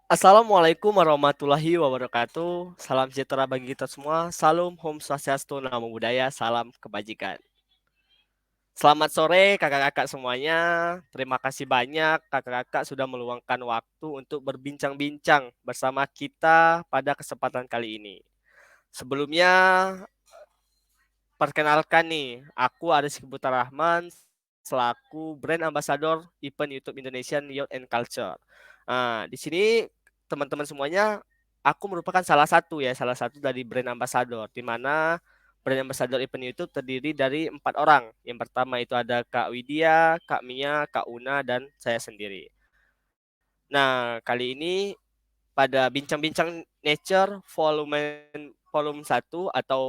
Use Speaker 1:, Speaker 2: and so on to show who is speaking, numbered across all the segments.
Speaker 1: Assalamualaikum warahmatullahi wabarakatuh. Salam sejahtera bagi kita semua. Salam Om Swastiastu, Namo Buddhaya, salam kebajikan. Selamat sore kakak-kakak semuanya. Terima kasih banyak kakak-kakak sudah meluangkan waktu untuk berbincang-bincang bersama kita pada kesempatan kali ini. Sebelumnya, perkenalkan nih, aku Aris Putra Rahman selaku brand ambassador event YouTube Indonesian Youth and Culture. Nah, di sini teman-teman semuanya, aku merupakan salah satu dari brand ambassador, di mana brand ambassador event YouTube terdiri dari 4 orang. Yang pertama itu ada Kak Widya, Kak Mia, Kak Una, dan saya sendiri. Nah, kali ini pada bincang-bincang nature volume 1 atau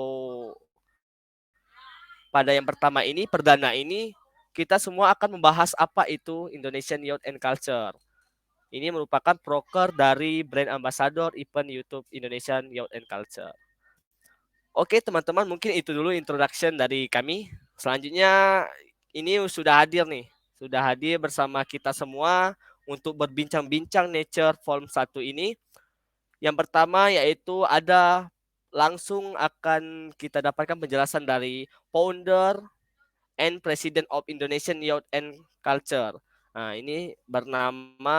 Speaker 1: pada yang pertama ini, perdana ini, kita semua akan membahas apa itu Indonesian Youth and Culture. Ini merupakan proker dari brand ambassador event YouTube Indonesian Youth and Culture. Oke teman-teman, mungkin itu dulu introduction dari kami. Selanjutnya ini sudah hadir nih, sudah hadir bersama kita semua untuk berbincang-bincang Nature Volume 1 ini. Yang pertama yaitu ada langsung akan kita dapatkan penjelasan dari founder and President of Indonesian Youth and Culture. Nah, ini bernama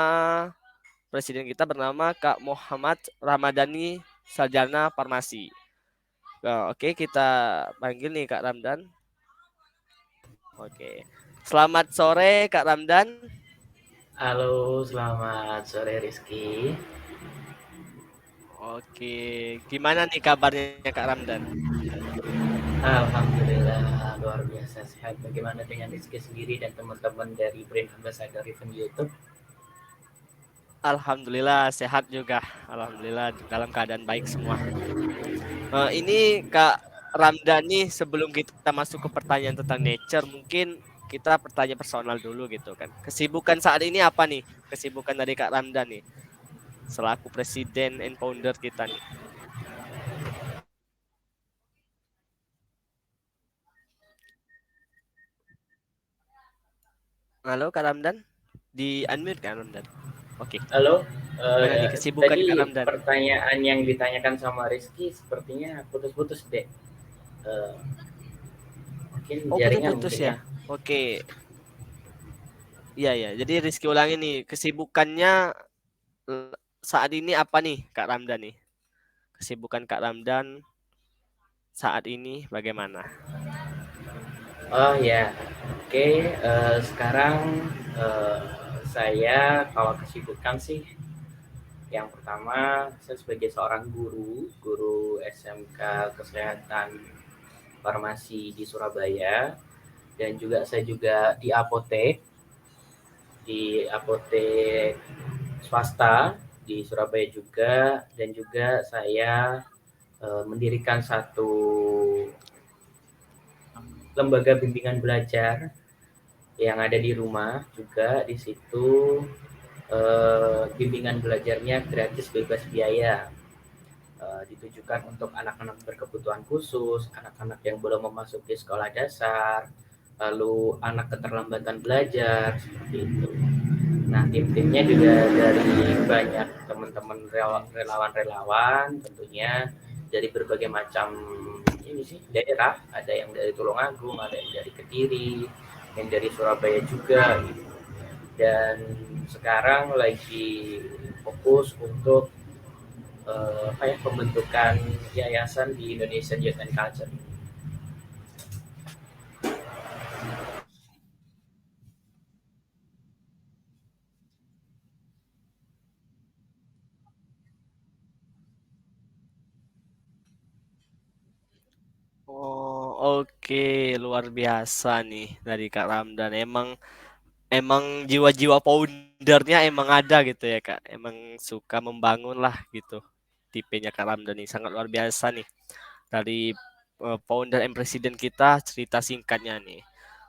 Speaker 1: presiden kita bernama Kak Muhammad Ramadhani Sarjana Farmasi. Nah, oke, kita panggil nih Kak Ramdan. Oke. Selamat sore Kak Ramdan.
Speaker 2: Halo, selamat sore Rizky.
Speaker 1: Oke, gimana nih kabarnya Kak Ramdan?
Speaker 2: Alhamdulillah luar biasa sehat. Bagaimana dengan Rizky sendiri dan teman-teman dari Brand Ambassador Event YouTube?
Speaker 1: Alhamdulillah sehat juga. Alhamdulillah dalam keadaan baik semua. Ini Kak Ramdhani, sebelum kita masuk ke pertanyaan tentang nature, mungkin kita pertanyaan personal dulu gitu kan. Kesibukan saat ini apa nih? Kesibukan dari Kak Ramdhani selaku presiden and founder kita nih. Halo Kak Ramdan, di unmute Kak Ramdan. Oke,
Speaker 2: Halo,
Speaker 1: gimana nih kesibukan Kak
Speaker 2: tadi
Speaker 1: Ramdan?
Speaker 2: pertanyaan yang ditanyakan sama Rizky sepertinya putus-putus deh. Eh, Mungkin
Speaker 1: Oh
Speaker 2: jaringan
Speaker 1: putus-putus
Speaker 2: mungkin
Speaker 1: ya.
Speaker 2: ya.
Speaker 1: Oke, iya ya. Jadi Rizky ulangi nih, kesibukannya saat ini apa nih Kak Ramdan nih? Kesibukan Kak Ramdan saat ini bagaimana?
Speaker 2: Oh ya, oke. Sekarang eh, saya kalau kesibukan sih yang pertama, saya sebagai seorang guru SMK Kesehatan Farmasi di Surabaya, dan juga saya juga di apotek swasta di Surabaya juga, dan juga saya mendirikan satu lembaga bimbingan belajar yang ada di rumah juga. Di situ bimbingan belajarnya gratis bebas biaya, ditujukan untuk anak-anak berkebutuhan khusus, anak-anak yang belum memasuki sekolah dasar, lalu anak keterlambatan belajar, seperti itu. Nah, tim-timnya juga dari banyak teman-teman relawan-relawan, tentunya dari berbagai macam ini sih daerah, ada yang dari Tulungagung, ada yang dari Kediri, yang dari Surabaya juga gitu. Dan sekarang lagi fokus untuk pembentukan yayasan di Indonesian Youth and Culture.
Speaker 1: Oh, oke, luar biasa nih dari Kak Ramdan. Emang jiwa-jiwa foundernya emang ada gitu ya Kak. Emang suka membangun lah gitu. Tipenya Kak Ramdan nih sangat luar biasa nih. Dari founder and presiden kita cerita singkatnya nih.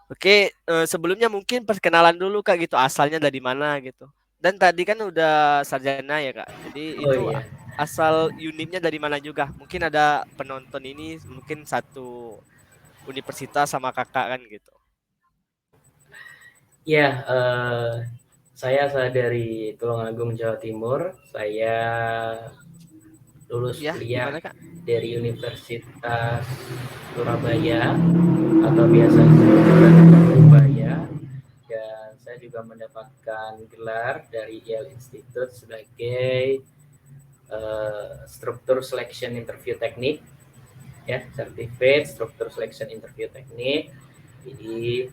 Speaker 1: Oke, sebelumnya mungkin perkenalan dulu Kak gitu, asalnya dari mana gitu. Dan tadi kan udah sarjana ya Kak. Jadi
Speaker 2: Oh
Speaker 1: itu
Speaker 2: iya,
Speaker 1: asal unitnya dari mana juga. Mungkin ada penonton ini mungkin satu universitas sama Kakak kan gitu.
Speaker 2: ya, Saya dari Tulungagung, Jawa Timur. Saya lulus
Speaker 1: Ya,
Speaker 2: kuliah
Speaker 1: gimana Kak?
Speaker 2: dari Universitas Surabaya atau biasa disebut Surabaya, dan saya juga mendapatkan gelar dari Yale Institute sebagai struktur selection interview teknik, ya, certificate struktur selection interview teknik. Jadi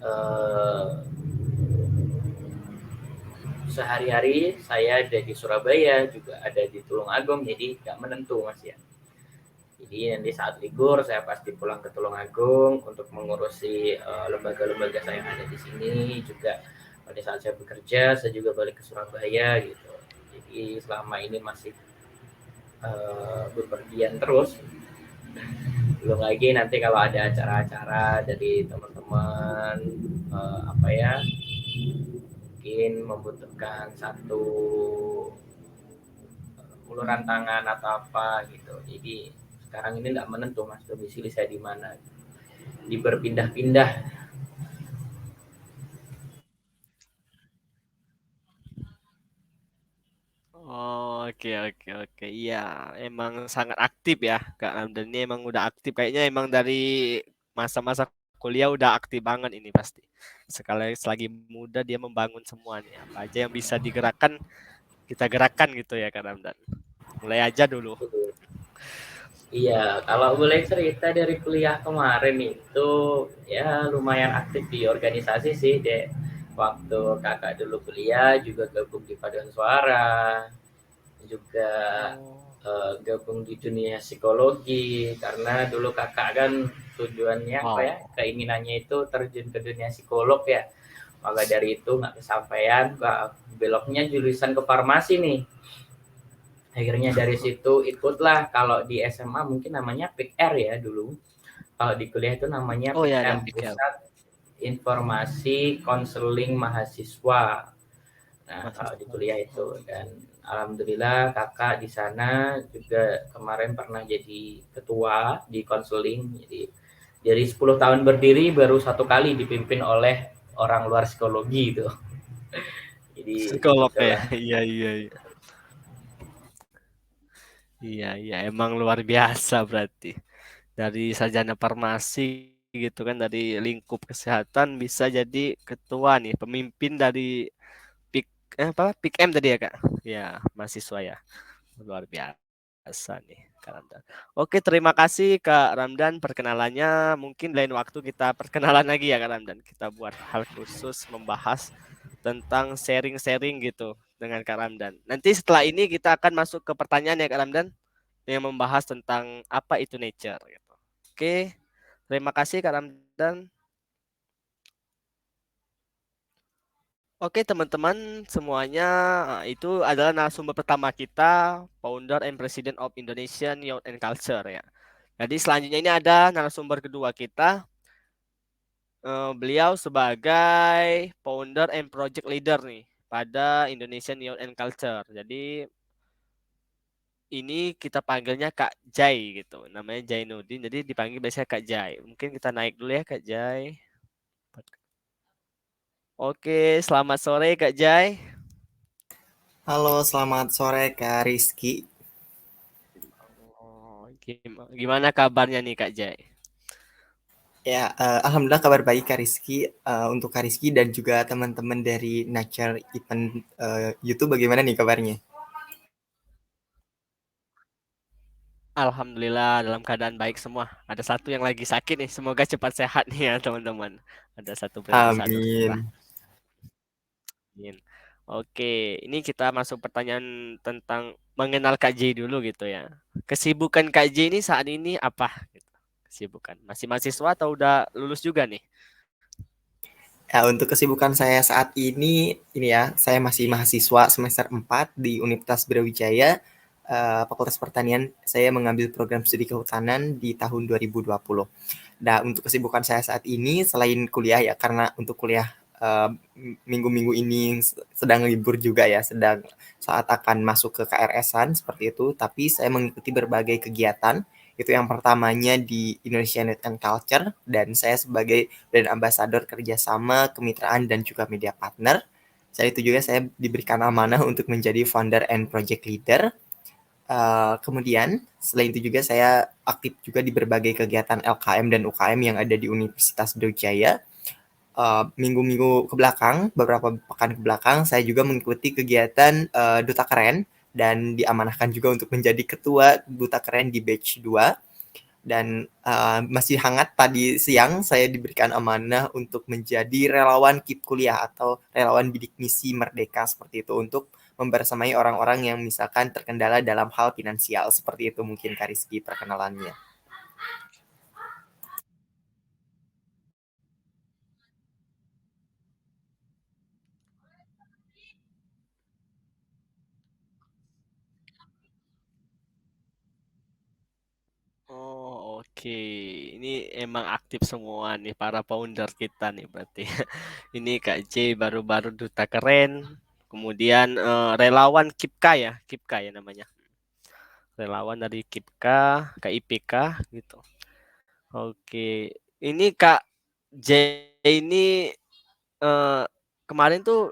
Speaker 2: uh, sehari-hari saya ada di Surabaya, juga ada di Tulungagung, jadi nggak menentu Mas ya. Jadi nanti saat libur saya pasti pulang ke Tulungagung untuk mengurusi lembaga-lembaga saya yang ada di sini. Juga pada saat saya bekerja saya juga balik ke Surabaya gitu. Jadi selama ini masih bepergian terus. Belum lagi nanti kalau ada acara-acara dari teman-teman apa ya, mungkin membutuhkan satu uluran tangan atau apa gitu. Jadi sekarang ini nggak menentu Mas domisili saya di mana. Di berpindah-pindah.
Speaker 1: Oh, oke oke oke. Iya, emang sangat aktif ya Kak Ramdan ini emang udah aktif kayaknya emang dari masa-masa kuliah udah aktif banget ini pasti. Sekali selagi muda dia membangun semua nih. Apa aja yang bisa digerakkan kita gerakkan gitu ya Kak Ramdan. Mulai aja dulu.
Speaker 2: Iya, kalau boleh cerita dari kuliah kemarin itu ya lumayan aktif di organisasi sih, Dek. Waktu kakak dulu kuliah juga gabung di paduan suara, juga
Speaker 1: Oh.
Speaker 2: gabung di dunia psikologi, karena dulu kakak kan tujuannya apa ya,
Speaker 1: Wow.
Speaker 2: keinginannya itu terjun ke dunia psikolog ya. Maka dari itu nggak kesampaian, beloknya jurusan ke farmasi nih. Akhirnya dari situ ikutlah, kalau di SMA mungkin namanya PIKR ya dulu. Kalau di kuliah itu namanya
Speaker 1: Oh ya ada
Speaker 2: PIKM,
Speaker 1: pikir
Speaker 2: Pusat Informasi Konseling Mahasiswa. Nah, kalau di
Speaker 1: mahasiswa.
Speaker 2: kuliah itu,
Speaker 1: Oh.
Speaker 2: dan alhamdulillah kakak di sana juga kemarin pernah jadi ketua di konseling. Jadi dari 10 tahun berdiri baru satu kali dipimpin oleh orang luar psikologi itu. Jadi
Speaker 1: Psikolog ya.
Speaker 2: begitulah.
Speaker 1: Iya iya iya. Iya iya emang luar biasa berarti. Dari sarjana farmasi gitu kan dari lingkup kesehatan bisa jadi ketua nih, pemimpin dari PIK apa PIKM tadi ya Kak? Ya, mahasiswa ya. Luar biasa nih Kak Ramdan. Oke, terima kasih Kak Ramdan perkenalannya. Mungkin lain waktu kita perkenalan lagi ya Kak Ramdan. Kita buat hal khusus membahas tentang sharing-sharing gitu dengan Kak Ramdan. Nanti setelah ini kita akan masuk ke pertanyaan ya Kak Ramdan yang membahas tentang apa itu nature gitu. Oke, terima kasih Kak Ramdan. Oke teman-teman semuanya, itu adalah narasumber pertama kita, founder and president of Indonesian Youth and Culture ya. Jadi selanjutnya ini ada narasumber kedua kita, beliau sebagai founder and project leader nih pada Indonesian Youth and Culture. Jadi ini kita panggilnya Kak Jai gitu, namanya Jainuddin. Jadi dipanggil biasanya Kak Jai. Mungkin kita naik dulu ya Kak Jai. Oke, selamat sore Kak Jai.
Speaker 3: Halo, selamat sore Kak Rizky.
Speaker 1: Oh, gimana kabarnya nih Kak Jai?
Speaker 3: Ya, alhamdulillah kabar baik Kak Rizky. Untuk Kak Rizky dan juga teman-teman dari Nature Event YouTube, bagaimana nih kabarnya?
Speaker 1: Alhamdulillah dalam keadaan baik semua. Ada satu yang lagi sakit nih. Semoga cepat sehat nih ya teman-teman. Ada satu brand ambassador kita.
Speaker 3: Amin.
Speaker 1: Amin. Oke, ini kita masuk pertanyaan tentang mengenal Kak J dulu gitu ya. Kesibukan Kak J ini saat ini apa? Gitu. Kesibukan. Masih mahasiswa atau udah lulus juga nih?
Speaker 3: Ya, untuk kesibukan saya saat ini ya, saya masih mahasiswa semester 4 di Universitas Brawijaya, Fakultas Pertanian. Saya mengambil program studi kehutanan di tahun 2020. Nah, untuk kesibukan saya saat ini selain kuliah ya, karena untuk kuliah eh, minggu-minggu ini sedang libur juga ya, sedang saat akan masuk ke KRS-an seperti itu, tapi saya mengikuti berbagai kegiatan. Itu yang pertamanya di Indonesia Youth and Culture, dan saya sebagai brand ambassador kerjasama, kemitraan, dan juga media partner. Saat itu juga saya diberikan amanah untuk menjadi founder and project leader. Kemudian selain itu juga saya aktif juga di berbagai kegiatan LKM dan UKM yang ada di Universitas Brawijaya. Minggu-minggu ke belakang, beberapa pekan ke belakang, saya juga mengikuti kegiatan Duta Keren dan diamanahkan juga untuk menjadi ketua Duta Keren di batch 2. Dan masih hangat tadi siang saya diberikan amanah untuk menjadi relawan KIP kuliah atau relawan bidik misi merdeka seperti itu untuk membersamai orang-orang yang misalkan terkendala dalam hal finansial. Seperti itu mungkin Kak Rizky perkenalannya.
Speaker 1: Oh, oke. Ini emang aktif semua nih para founder kita nih berarti. Ini Kak J baru-baru Duta Keren. Kemudian relawan KIPKA ya, KIPKA ya namanya. Relawan dari KIPKA, KIPK gitu. Oke. Ini Kak J ini kemarin tuh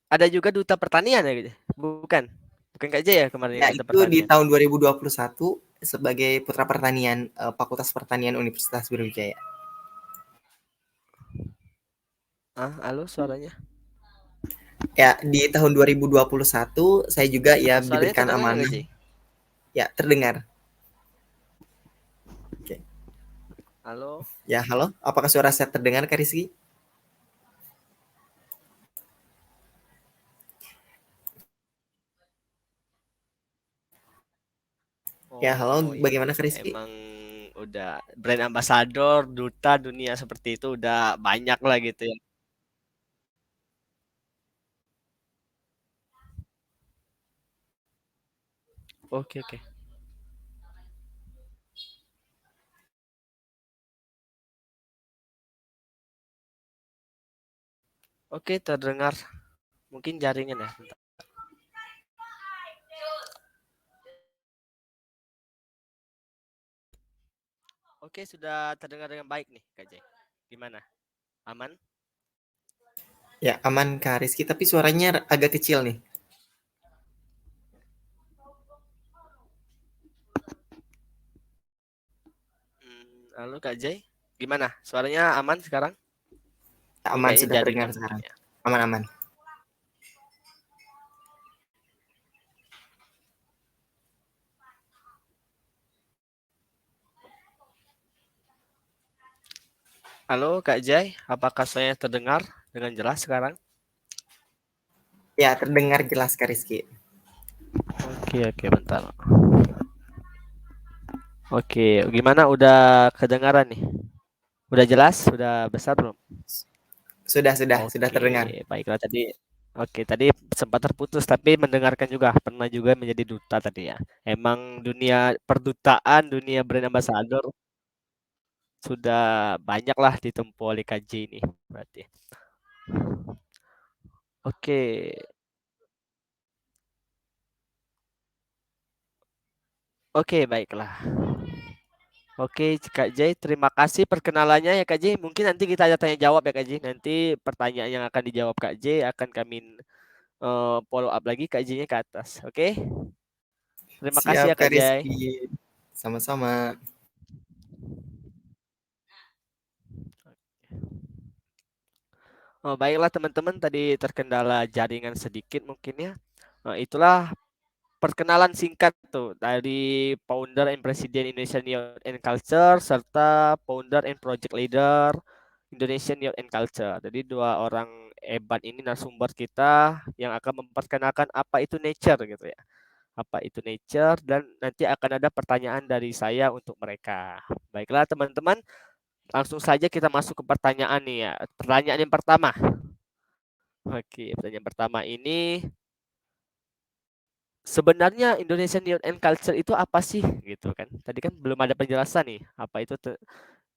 Speaker 1: ada juga Duta Pertanian ya gitu. Bukan. Bukan Kak J ya kemarin
Speaker 3: Ya,
Speaker 1: Duta
Speaker 3: itu di
Speaker 1: Pertanian.
Speaker 3: tahun 2021 sebagai Putra Pertanian Fakultas Pertanian Universitas Brawijaya.
Speaker 1: Halo suaranya.
Speaker 3: Ya, di tahun 2021 saya juga ya
Speaker 1: Suaranya
Speaker 3: diberikan
Speaker 1: terdengar nggak
Speaker 3: amanah.
Speaker 1: J?
Speaker 3: Ya, terdengar. Oke.
Speaker 1: Halo.
Speaker 3: Ya, halo. Apakah suara saya terdengar, Kak Rizky? Ya, halo.
Speaker 1: Oh iya,
Speaker 3: Bagaimana, Kak Rizky?
Speaker 1: emang udah brand ambassador, duta dunia seperti itu udah banyak lah gitu ya. Oke oke. Oke terdengar. Mungkin jaringan ya. Bentar. Oke sudah terdengar dengan baik nih Kak Jay. Gimana? Aman?
Speaker 3: Ya, aman, Kak Rizky. Tapi suaranya agak kecil nih.
Speaker 1: Halo Kak Jay. Gimana? Suaranya aman sekarang? Ini
Speaker 3: Aman,
Speaker 1: kayaknya
Speaker 3: sudah terdengar
Speaker 1: jaringan mungkin
Speaker 3: sekarang.
Speaker 1: ya.
Speaker 3: Aman-aman.
Speaker 1: Halo Kak Jay, apakah saya terdengar dengan jelas sekarang?
Speaker 3: Ya, terdengar jelas, Kak Rizky.
Speaker 1: Oke, bentar. Oke, gimana? Udah kedengaran nih? Udah jelas? Udah besar belum?
Speaker 3: Sudah
Speaker 1: Oke,
Speaker 3: terdengar.
Speaker 1: baiklah tadi. Oke, tadi sempat terputus tapi mendengarkan juga pernah juga menjadi duta tadi ya. Emang dunia perdutaan, dunia brand ambassador sudah banyak lah ditempuh oleh KJ ini berarti. Oke, oke baiklah. Oke, Kak Jay, terima kasih perkenalannya ya Kak Jay. Mungkin nanti kita ada tanya jawab ya Kak Jay. Nanti pertanyaan yang akan dijawab Kak Jay akan kami follow up lagi Kak Jay-nya ke atas. Oke, terima kasih
Speaker 3: Siap,
Speaker 1: ya
Speaker 3: Kak
Speaker 1: Kak Jay.
Speaker 3: Rizky. Sama-sama.
Speaker 1: Oh, baiklah teman-teman, tadi terkendala jaringan sedikit mungkin ya. Itulah perkenalan singkat tuh dari founder and president Indonesian Youth and Culture serta founder and project leader Indonesian Youth and Culture. Jadi dua orang hebat ini narasumber kita yang akan memperkenalkan apa itu nature gitu ya. Apa itu nature dan nanti akan ada pertanyaan dari saya untuk mereka. Baiklah teman-teman, langsung saja kita masuk ke pertanyaan nih ya. Pertanyaan yang pertama. Oke, pertanyaan pertama ini sebenarnya Indonesian Youth and Culture itu apa sih gitu kan? Tadi kan belum ada penjelasan nih apa itu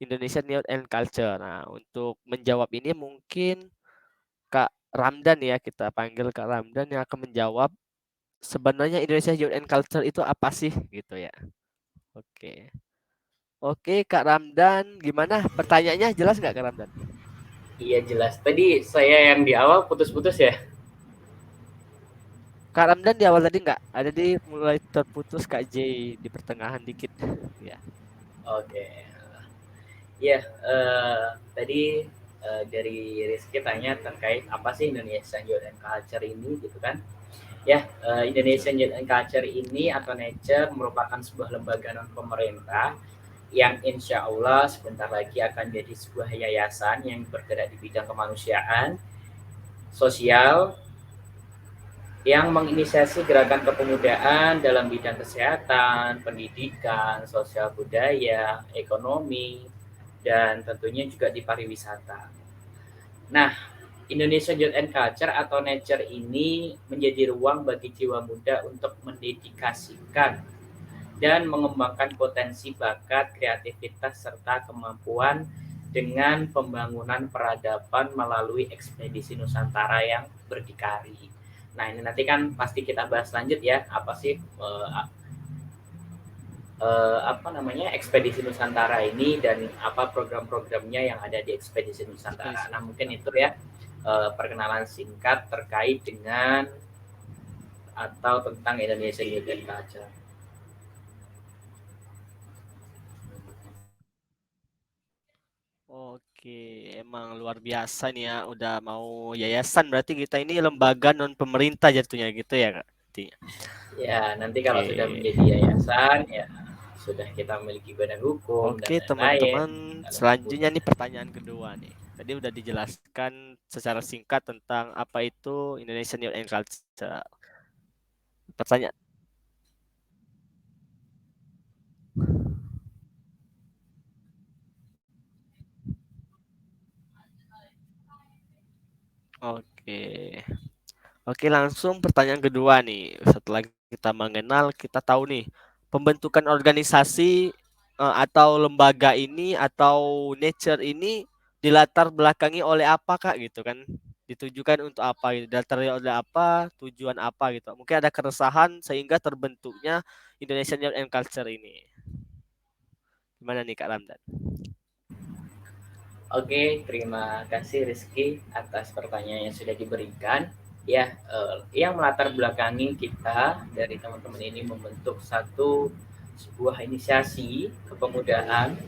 Speaker 1: Indonesian Youth and Culture. Nah, untuk menjawab ini mungkin Kak Ramdan ya, kita panggil Kak Ramdan yang akan menjawab sebenarnya Indonesia Youth and Culture itu apa sih gitu ya. Oke. Oke, Kak Ramdan, gimana? Pertanyaannya jelas nggak Kak Ramdan?
Speaker 2: Iya jelas. Tadi saya yang di awal putus-putus ya.
Speaker 1: Kak Ramdan di awal tadi nggak ada, di mulai terputus Kak J di pertengahan dikit. Ya.
Speaker 2: Oke. Ya, tadi dari Rizky tanya terkait apa sih Indonesian Youth and Culture ini gitu kan. Ya, Indonesian Youth and Culture ini atau Nature merupakan sebuah lembaga non pemerintah yang insya Allah sebentar lagi akan jadi sebuah yayasan yang bergerak di bidang kemanusiaan, sosial, yang menginisiasi gerakan kepemudaan dalam bidang kesehatan, pendidikan, sosial budaya, ekonomi, dan tentunya juga di pariwisata. Nah, Indonesia Youth and Culture atau Nature ini menjadi ruang bagi jiwa muda untuk mendedikasikan dan mengembangkan potensi bakat, kreativitas, serta kemampuan dengan pembangunan peradaban melalui ekspedisi Nusantara yang berdikari. Nah, ini nanti kan pasti kita bahas lanjut ya, apa sih apa namanya ekspedisi Nusantara ini dan apa program-programnya yang ada di ekspedisi Nusantara. Nah, mungkin itu ya perkenalan singkat terkait dengan atau tentang Indonesia Youth and Culture.
Speaker 1: Oke, emang luar biasa nih ya. Udah mau yayasan, berarti kita ini lembaga non pemerintah jatuhnya gitu ya Kak? Artinya.
Speaker 2: Ya, nanti kalau sudah
Speaker 1: Oke.
Speaker 2: menjadi yayasan ya sudah kita memiliki badan hukum dan
Speaker 1: Oke
Speaker 2: lain-lain.
Speaker 1: teman-teman, selanjutnya nih pertanyaan kedua nih. Tadi udah dijelaskan secara singkat tentang apa itu Indonesian Youth and Culture. Pertanyaan, oke. Oke, langsung pertanyaan kedua nih. Setelah kita mengenal, kita tahu nih pembentukan organisasi atau lembaga ini atau nature ini dilatar belakangi oleh apa Kak gitu kan? Ditujukan untuk apa gitu? Dilatar oleh apa? Tujuan apa gitu? Mungkin ada keresahan sehingga terbentuknya Indonesian Youth and Culture ini. Gimana nih Kak Ramdan?
Speaker 2: Oke, terima kasih Rizky atas pertanyaan yang sudah diberikan. Ya, yang melatar belakangi kita dari teman-teman ini membentuk sebuah inisiasi kepemudaan,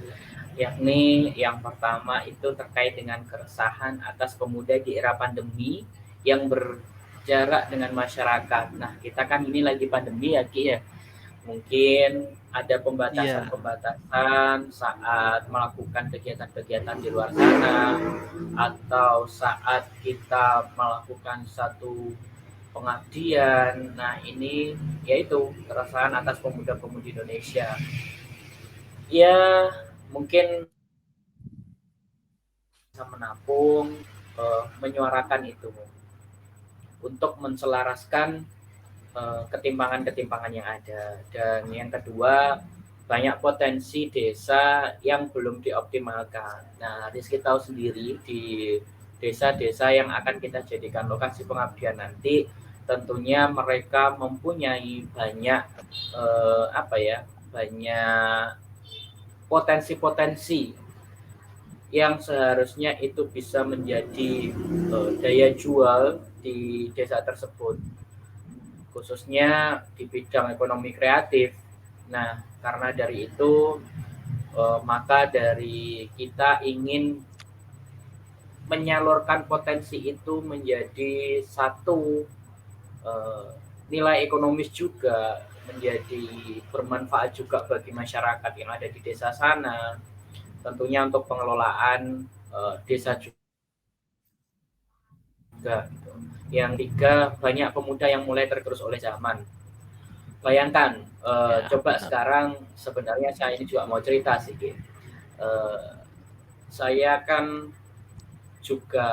Speaker 2: yakni yang pertama itu terkait dengan keresahan atas pemuda di era pandemi yang berjarak dengan masyarakat. Nah, kita kan ini lagi pandemi ya Ki ya. Mungkin ada
Speaker 1: Iya,
Speaker 2: pembatasan-pembatasan saat melakukan kegiatan-kegiatan di luar sana atau saat kita melakukan satu pengabdian. Nah, ini yaitu keresahan atas pemuda-pemudi Indonesia. Ya, mungkin bisa menampung, menyuarakan itu untuk menselaraskan ketimpangan-ketimpangan yang ada. Dan yang kedua, banyak potensi desa yang belum dioptimalkan. Nah, Rizky tahu sendiri di desa-desa yang akan kita jadikan lokasi pengabdian nanti, tentunya mereka mempunyai banyak apa ya, banyak potensi-potensi yang seharusnya itu bisa menjadi daya jual di desa tersebut, khususnya di bidang ekonomi kreatif. Nah, karena dari itu, maka dari kita ingin menyalurkan potensi itu menjadi satu nilai ekonomis juga, menjadi bermanfaat juga bagi masyarakat yang ada di desa sana, tentunya untuk pengelolaan desa juga. Gitu. Yang tiga, banyak pemuda yang mulai tergerus oleh zaman. Bayangkan,
Speaker 1: ya
Speaker 2: coba
Speaker 1: benar.
Speaker 2: sekarang sebenarnya saya ini juga mau cerita sih, saya kan juga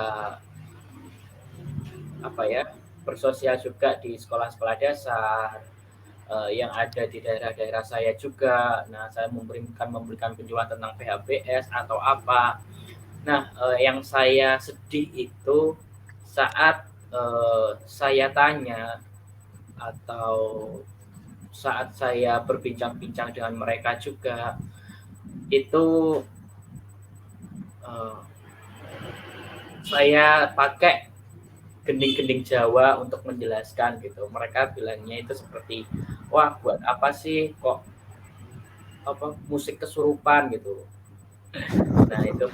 Speaker 2: apa ya bersosial juga di sekolah-sekolah dasar yang ada di daerah-daerah saya juga. Nah, saya memberikan penjualan tentang PHBS atau apa. Nah, yang saya sedih itu saat saya tanya atau saat saya berbincang-bincang dengan mereka juga itu uh, saya pakai gending-gending Jawa untuk menjelaskan gitu. Mereka bilangnya itu seperti, wah buat apa sih kok musik kesurupan gitu. Nah itu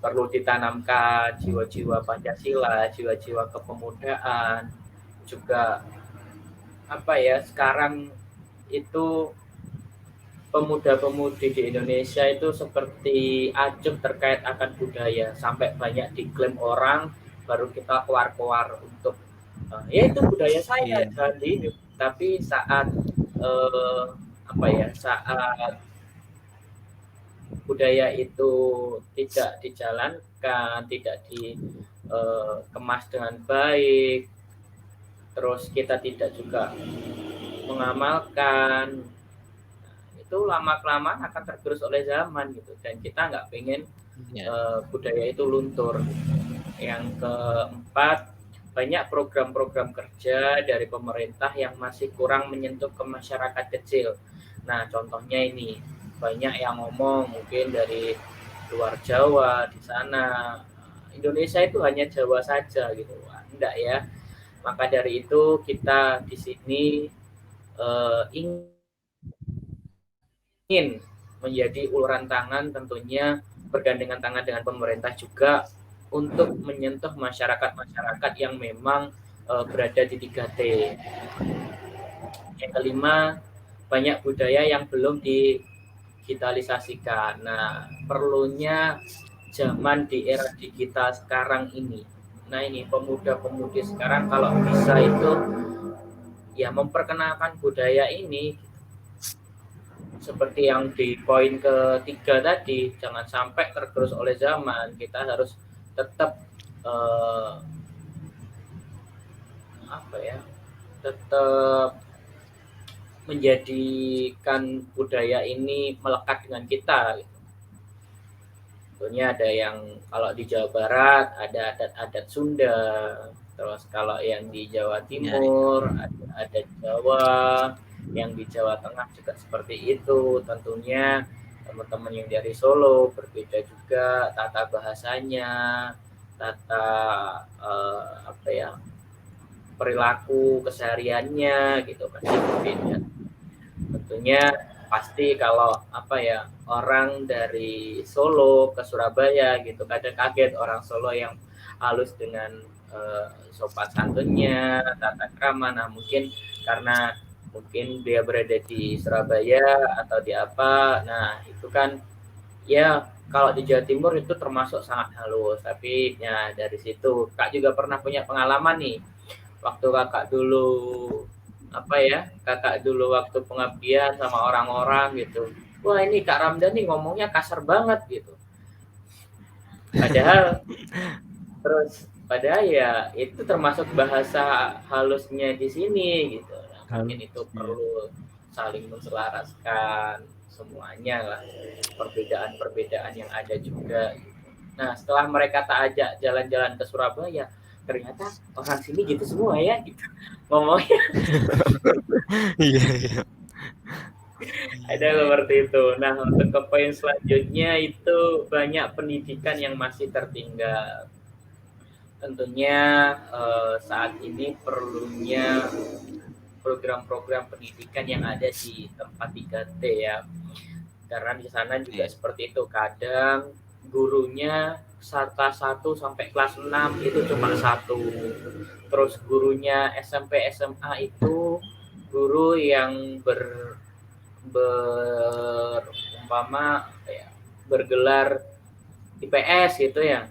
Speaker 2: perlu ditanamkan jiwa-jiwa Pancasila, jiwa-jiwa kepemudaan, juga sekarang itu pemuda-pemudi di Indonesia itu seperti acuh terkait akan budaya, sampai banyak diklaim orang, baru kita keluar-keluar untuk ya itu budaya saya dan ini. Tapi saat saat budaya itu tidak dijalankan, tidak dikemas dengan baik, terus kita tidak juga mengamalkan, itu lama-kelamaan akan tergerus oleh zaman gitu, dan kita nggak pengen budaya itu luntur. Yang keempat, banyak program-program kerja dari pemerintah yang masih kurang menyentuh ke masyarakat kecil. Nah, contohnya ini, banyak yang ngomong mungkin dari luar Jawa di sana, Indonesia itu hanya Jawa saja gitu. Enggak ya. Maka dari itu kita di sini ingin menjadi uluran tangan, tentunya bergandengan tangan dengan pemerintah juga untuk menyentuh masyarakat-masyarakat yang memang berada di 3T. Yang kelima, banyak budaya yang belum digitalisasikan. Nah, perlunya zaman di era digital sekarang ini. Nah, ini pemuda-pemudi sekarang kalau bisa itu ya memperkenalkan budaya ini seperti yang di poin ketiga tadi, jangan sampai tergerus oleh zaman. Kita harus tetap tetap menjadikan budaya ini melekat dengan kita. Tentunya ada yang kalau di Jawa Barat ada adat-adat Sunda, terus kalau yang di Jawa Timur ada adat Jawa, yang di Jawa Tengah juga seperti itu. Tentunya teman-teman yang dari Solo berbeda juga tata bahasanya, tata perilaku kesehariannya gitu kan berbeda. Tentunya pasti kalau orang dari Solo ke Surabaya gitu, kadang kaget orang Solo yang halus dengan sopan santunnya, tata krama. Nah, mungkin karena dia berada di Surabaya atau di apa, nah itu kan ya kalau di Jawa Timur itu termasuk sangat halus. Tapi ya dari situ Kak juga pernah punya pengalaman nih waktu kakak dulu waktu pengabdian sama orang-orang gitu, wah ini Kak Ramdan nih ngomongnya kasar banget gitu, padahal ya itu termasuk bahasa halusnya di sini gitu. Nah, mungkin itu perlu saling menselaraskan semuanya lah, perbedaan-perbedaan yang ada juga gitu. Nah, setelah mereka tak ajak jalan-jalan ke Surabaya, ternyata orang sini gitu semua ya gitu ngomongnya.
Speaker 3: Iya.
Speaker 2: Ada seperti itu. Nah, untuk ke poin selanjutnya itu banyak pendidikan yang masih tertinggal. Tentunya saat ini perlunya program-program pendidikan yang ada di tempat 3T ya. Karena di sana juga seperti itu. Kadang gurunya kelas 1 sampai kelas 6 itu cuma 1. Terus gurunya SMP SMA itu guru yang bergelar IPS gitu ya.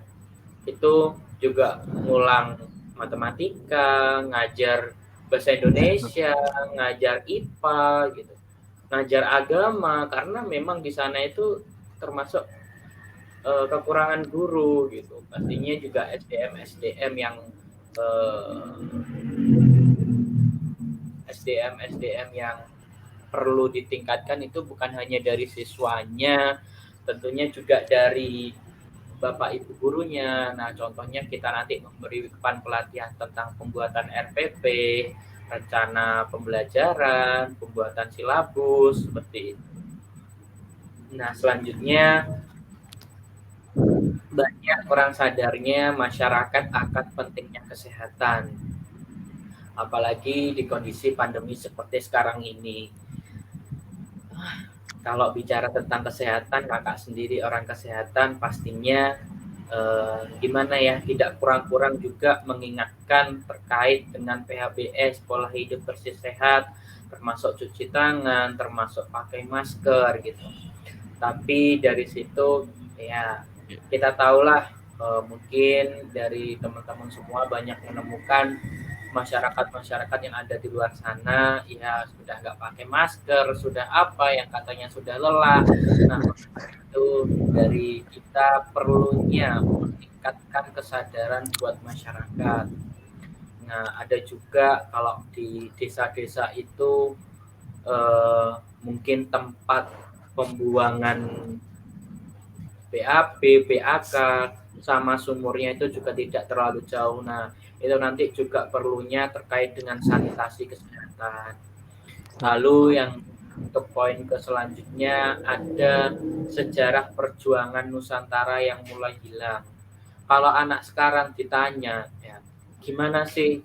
Speaker 2: Itu juga ngulang matematika, ngajar bahasa Indonesia, ngajar IPA gitu, ngajar agama, karena memang di sana itu termasuk kekurangan guru gitu. Pastinya juga SDM yang perlu ditingkatkan itu bukan hanya dari siswanya, tentunya juga dari Bapak Ibu gurunya. Nah, contohnya kita nanti memberikan pelatihan tentang pembuatan RPP, rencana pembelajaran, pembuatan silabus, seperti itu. Nah, selanjutnya banyak orang sadarnya masyarakat akan pentingnya kesehatan. Apalagi di kondisi pandemi seperti sekarang ini. Kalau bicara tentang kesehatan, kakak sendiri orang kesehatan pastinya gimana ya, tidak kurang-kurang juga mengingatkan terkait dengan PHBS, pola hidup bersih sehat, termasuk cuci tangan, termasuk pakai masker gitu. Tapi dari situ ya kita tahulah mungkin dari teman-teman semua banyak menemukan masyarakat-masyarakat yang ada di luar sana ya sudah nggak pakai masker, sudah apa yang katanya sudah lelah. Nah, itu dari kita perlunya meningkatkan kesadaran buat masyarakat. Nah, ada juga kalau di desa-desa itu mungkin tempat pembuangan BAB, BAK sama sumurnya itu juga tidak terlalu jauh. Nah, itu nanti juga perlunya terkait dengan sanitasi kesehatan. Lalu yang untuk poin ke selanjutnya ada sejarah perjuangan Nusantara yang mulai hilang. Kalau anak sekarang ditanya, ya, gimana sih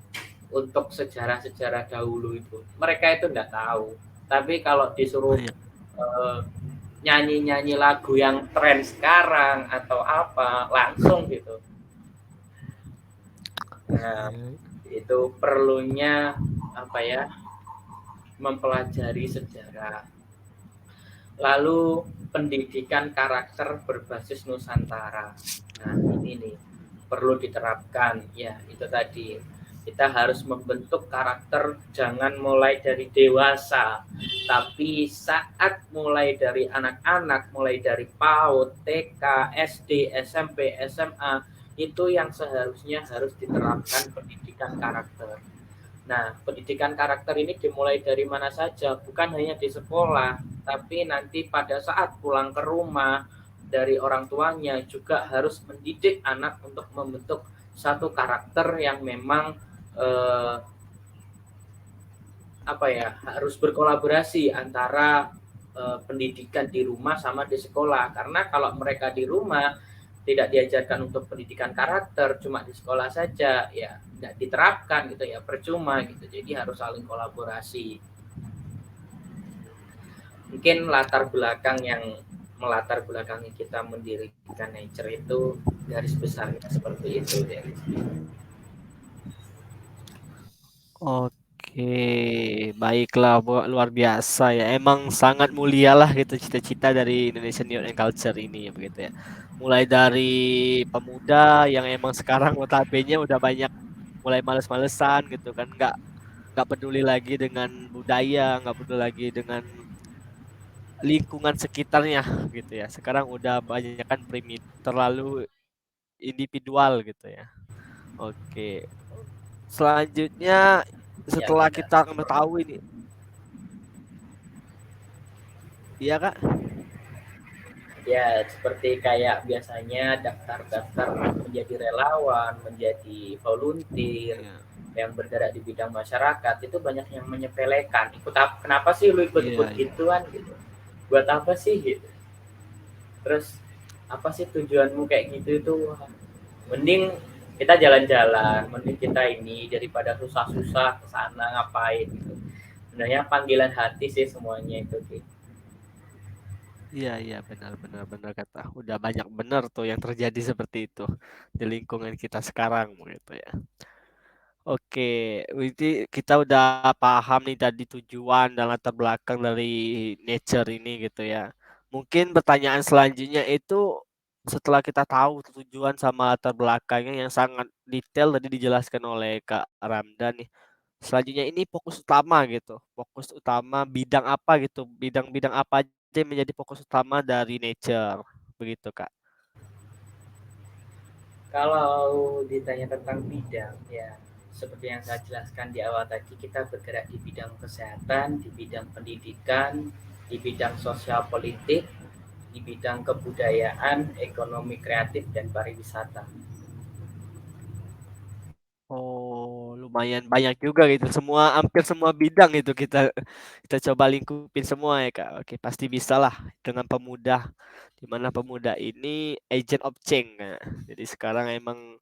Speaker 2: untuk sejarah-sejarah dahulu itu? Mereka itu enggak tahu. Tapi kalau disuruh nyanyi-nyanyi lagu yang tren sekarang atau apa, langsung gitu. Nah, itu perlunya apa ya? Mempelajari sejarah. Lalu pendidikan karakter berbasis Nusantara. Nah, ini nih perlu diterapkan. Ya, itu tadi. Kita harus membentuk karakter jangan mulai dari dewasa, tapi saat mulai dari anak-anak, mulai dari PAUD, TK, SD, SMP, SMA, itu yang seharusnya harus diterapkan pendidikan karakter. Nah, pendidikan karakter ini dimulai dari mana saja, bukan hanya di sekolah, tapi nanti pada saat pulang ke rumah dari orang tuanya juga harus mendidik anak untuk membentuk satu karakter yang memang apa ya, harus berkolaborasi antara pendidikan di rumah sama di sekolah. Karena kalau mereka di rumah tidak diajarkan untuk pendidikan karakter, cuma di sekolah saja, ya tidak diterapkan gitu ya, percuma gitu. Jadi harus saling kolaborasi. Mungkin latar belakang yang melatar belakangi kita mendirikan Nature itu garis besarnya seperti itu ya.
Speaker 1: Oke, baiklah, luar biasa ya. Emang sangat mulia lah gitu cita-cita dari Indonesian Youth and Culture ini ya begitu ya. Mulai dari pemuda yang emang sekarang notabene udah banyak mulai males-malesan gitu kan, nggak peduli lagi dengan budaya, nggak peduli lagi dengan lingkungan sekitarnya gitu ya. Sekarang udah banyak kan terlalu individual gitu ya. Oke. Selanjutnya
Speaker 2: Ya
Speaker 1: setelah
Speaker 2: benar.
Speaker 1: kita mengetahui nih, iya Kak?
Speaker 2: Ya, seperti kayak biasanya daftar-daftar menjadi relawan, menjadi volunteer
Speaker 1: Iya.
Speaker 2: yang bergerak di bidang masyarakat itu banyak yang menyepelekan. Kenapa sih lu
Speaker 1: Iya,
Speaker 2: ikut-ikut
Speaker 1: iya.
Speaker 2: gituan gitu? Buat apa sih gitu? Terus apa sih tujuanmu kayak gitu itu? Mending kita jalan-jalan, mending kita ini daripada susah-susah ke sana ngapain gitu. Sebenarnya panggilan hati sih semuanya itu sih.
Speaker 1: Iya, iya, benar benar kata. Udah banyak benar tuh yang terjadi seperti itu di lingkungan kita sekarang gitu ya. Oke, berarti kita udah paham nih tadi tujuan dan latar belakang dari Nature ini gitu ya. Mungkin pertanyaan selanjutnya itu setelah kita tahu tujuan sama latar belakangnya yang sangat detail tadi dijelaskan oleh Kak Ramdan nih. Selanjutnya ini fokus utama gitu. Fokus utama bidang apa gitu. Bidang-bidang apa aja yang menjadi fokus utama dari Nature. Begitu, Kak.
Speaker 2: Kalau ditanya tentang bidang, ya seperti yang saya jelaskan di awal tadi, kita bergerak di bidang kesehatan, di bidang pendidikan, di bidang sosial politik, di bidang kebudayaan, ekonomi kreatif, dan pariwisata.
Speaker 1: Oh, lumayan banyak juga gitu. Hampir semua bidang itu kita coba lingkupin semua ya Kak. Oke, pasti bisa lah dengan pemuda. Di mana pemuda ini agent of change. Nah, jadi sekarang emang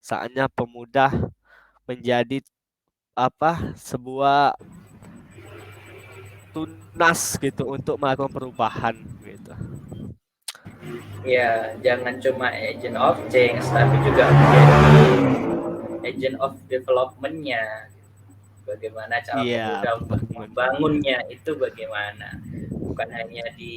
Speaker 1: saatnya pemuda menjadi sebuah tunas gitu untuk melakukan perubahan gitu.
Speaker 2: Ya, jangan cuma agent of change, tapi juga menjadi agent of development-nya. Bagaimana cara
Speaker 1: Iya,
Speaker 2: pemuda untuk
Speaker 1: pembangunan.
Speaker 2: membangunnya itu bagaimana? Bukan hanya di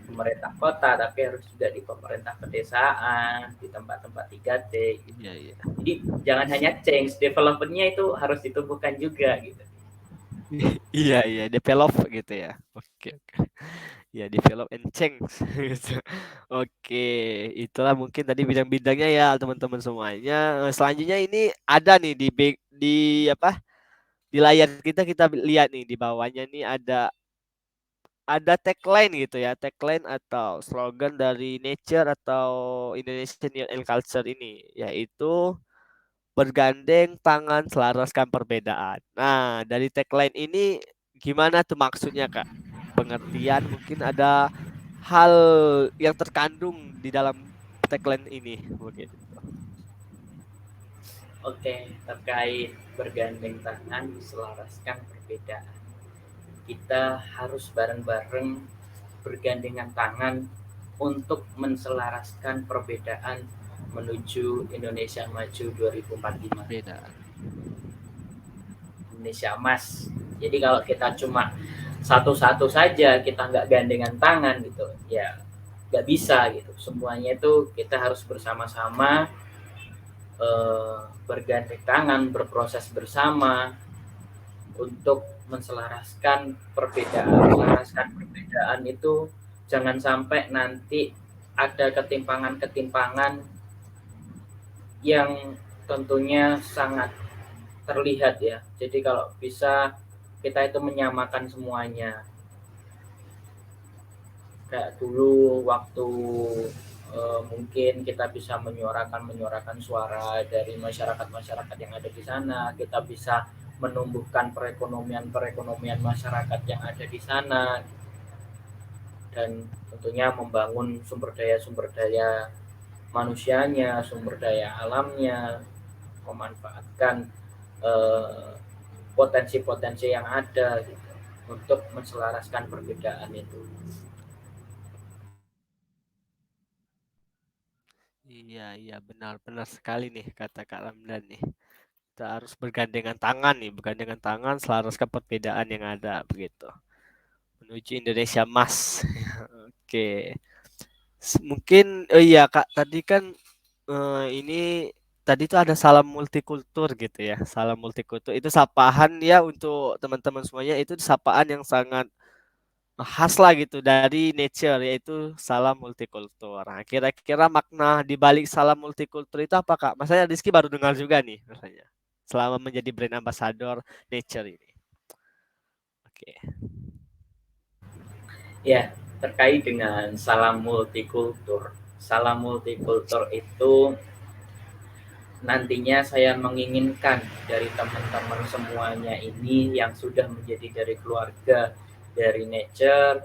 Speaker 2: pemerintah kota, tapi harus juga di pemerintah pedesaan, di tempat-tempat 3T. Gitu.
Speaker 1: Iya, iya.
Speaker 2: Jadi jangan hanya change, development-nya itu harus ditumbuhkan juga gitu.
Speaker 1: Iya, iya, develop gitu ya. Oke, oke. Ya, develop and change gitu. Oke, itulah mungkin tadi bidang-bidangnya ya teman-teman semuanya. Selanjutnya ini ada nih di layar kita lihat nih di bawahnya nih ada tagline gitu ya, tagline atau slogan dari Nature atau Indonesian Youth and Culture ini, yaitu bergandeng tangan selaraskan perbedaan. Nah, dari tagline ini gimana tuh maksudnya, Kak? Pengertian mungkin ada hal yang terkandung di dalam tagline ini begitu.
Speaker 2: Oke, terkait bergandeng tangan, selaraskan perbedaan. Kita harus bareng-bareng bergandengan tangan untuk menselaraskan perbedaan menuju Indonesia Maju 2045.
Speaker 1: Perbedaan.
Speaker 2: Indonesia Emas. Jadi kalau kita cuma satu-satu saja, kita nggak gandengan tangan gitu, ya nggak bisa gitu. Semuanya itu kita harus bersama-sama bergandeng tangan, berproses bersama untuk menselaraskan perbedaan. Menselaraskan perbedaan itu jangan sampai nanti ada ketimpangan-ketimpangan yang tentunya sangat terlihat ya. Jadi kalau bisa kita itu menyamakan semuanya. Kayak dulu waktu mungkin kita bisa menyuarakan suara dari masyarakat yang ada di sana, kita bisa menumbuhkan perekonomian masyarakat yang ada di sana, dan tentunya membangun sumber daya manusianya, sumber daya alamnya, memanfaatkan potensi-potensi yang ada gitu, untuk menselaraskan perbedaan itu.
Speaker 1: Iya, iya, benar-benar sekali nih kata Kak Ramdan nih. Kita harus bergandengan tangan nih, bergandengan tangan selaraskan perbedaan yang ada begitu. Menuju Indonesia Emas. Oke. Mungkin iya Kak, tadi kan ini tadi tuh ada salam multikultur gitu ya. Salam multikultur itu sapaan ya untuk teman-teman semuanya, itu sapaan yang sangat khas lah gitu dari Nature, yaitu salam multikultur. Nah, kira-kira makna di balik salam multikultur itu apa Kak? Masanya Rizky baru dengar juga nih rasanya. Selama menjadi brand ambassador Nature ini. Oke.
Speaker 2: Ya, terkait dengan salam multikultur. Salam multikultur itu nantinya saya menginginkan dari teman-teman semuanya ini yang sudah menjadi dari keluarga dari Nature,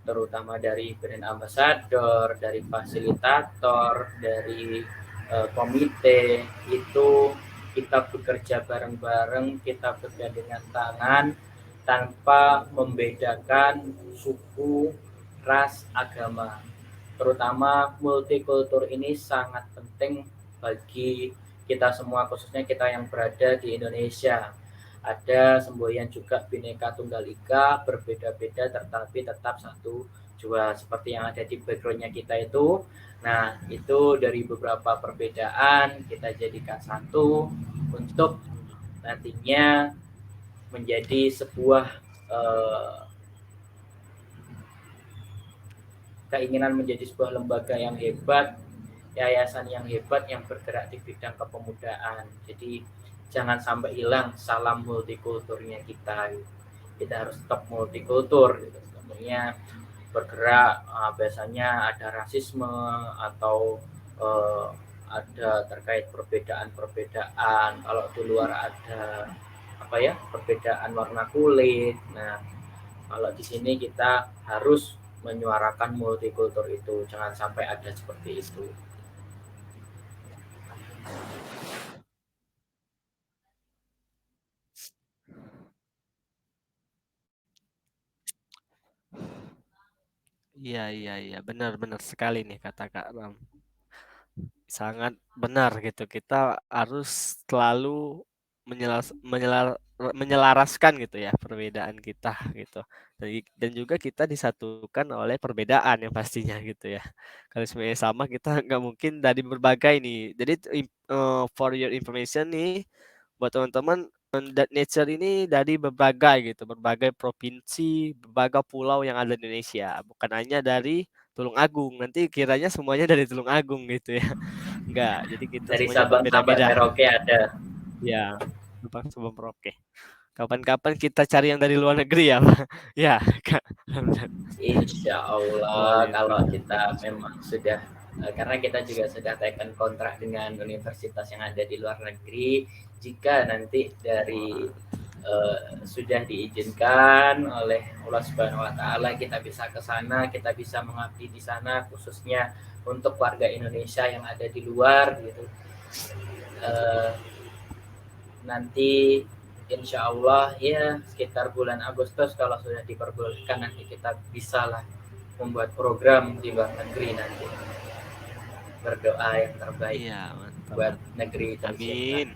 Speaker 2: terutama dari brand ambassador, dari fasilitator, dari komite, itu kita bekerja bareng-bareng, kita bergandengan tangan tanpa membedakan suku, ras, agama. Terutama multikultur ini sangat penting bagi kita semua, khususnya kita yang berada di Indonesia. Ada semboyan juga Bhinneka Tunggal Ika, berbeda-beda tetapi tetap satu jua, seperti yang ada di backgroundnya kita itu. Nah, itu dari beberapa perbedaan kita jadikan satu untuk nantinya menjadi sebuah keinginan menjadi sebuah lembaga yang hebat, yayasan yang hebat yang bergerak di bidang kepemudaan. Jadi jangan sampai hilang salam multikulturnya kita. Kita harus tetap multikultur gitu. Tentunya bergerak biasanya ada rasisme atau ada terkait perbedaan-perbedaan. Kalau di luar ada perbedaan warna kulit. Nah, kalau di sini kita harus menyuarakan multikultur itu, jangan sampai ada seperti itu.
Speaker 1: Iya, benar sekali nih kata Kak Ram. Sangat benar gitu. Kita harus selalu menyelaraskan gitu ya perbedaan kita gitu. Dan juga kita disatukan oleh perbedaan yang pastinya gitu ya. Kalau semuanya sama kita nggak mungkin dari berbagai nih. Jadi for your information nih buat teman-teman, nature ini dari berbagai provinsi, berbagai pulau yang ada di Indonesia, bukan hanya dari Tulung Agung. Nanti kiranya semuanya dari Tulung Agung gitu ya. Enggak, jadi kita
Speaker 2: Dari
Speaker 1: semuanya
Speaker 2: Sabang sampai
Speaker 1: berbeda-beda.
Speaker 2: Merauke ada.
Speaker 1: Ya, Sabang sebelum Merauke. Kapan-kapan kita cari yang dari luar negeri ya, Pak. Ya, Kak.
Speaker 2: Insya Allah
Speaker 1: Boleh tuh.
Speaker 2: kalau kita memang sudah karena kita juga sudah taken kontrak dengan universitas yang ada di luar negeri, jika nanti dari sudah diizinkan oleh Allah Subhanahu wa taala kita bisa ke sana, kita bisa mengabdi di sana khususnya untuk warga Indonesia yang ada di luar gitu. Nanti insya Allah ya sekitar bulan Agustus kalau sudah diperbolehkan nanti kita bisa lah membuat program di luar negeri nanti. Berdoa yang terbaik
Speaker 1: Iya, mantap.
Speaker 2: buat negeri tercinta.
Speaker 1: Amin.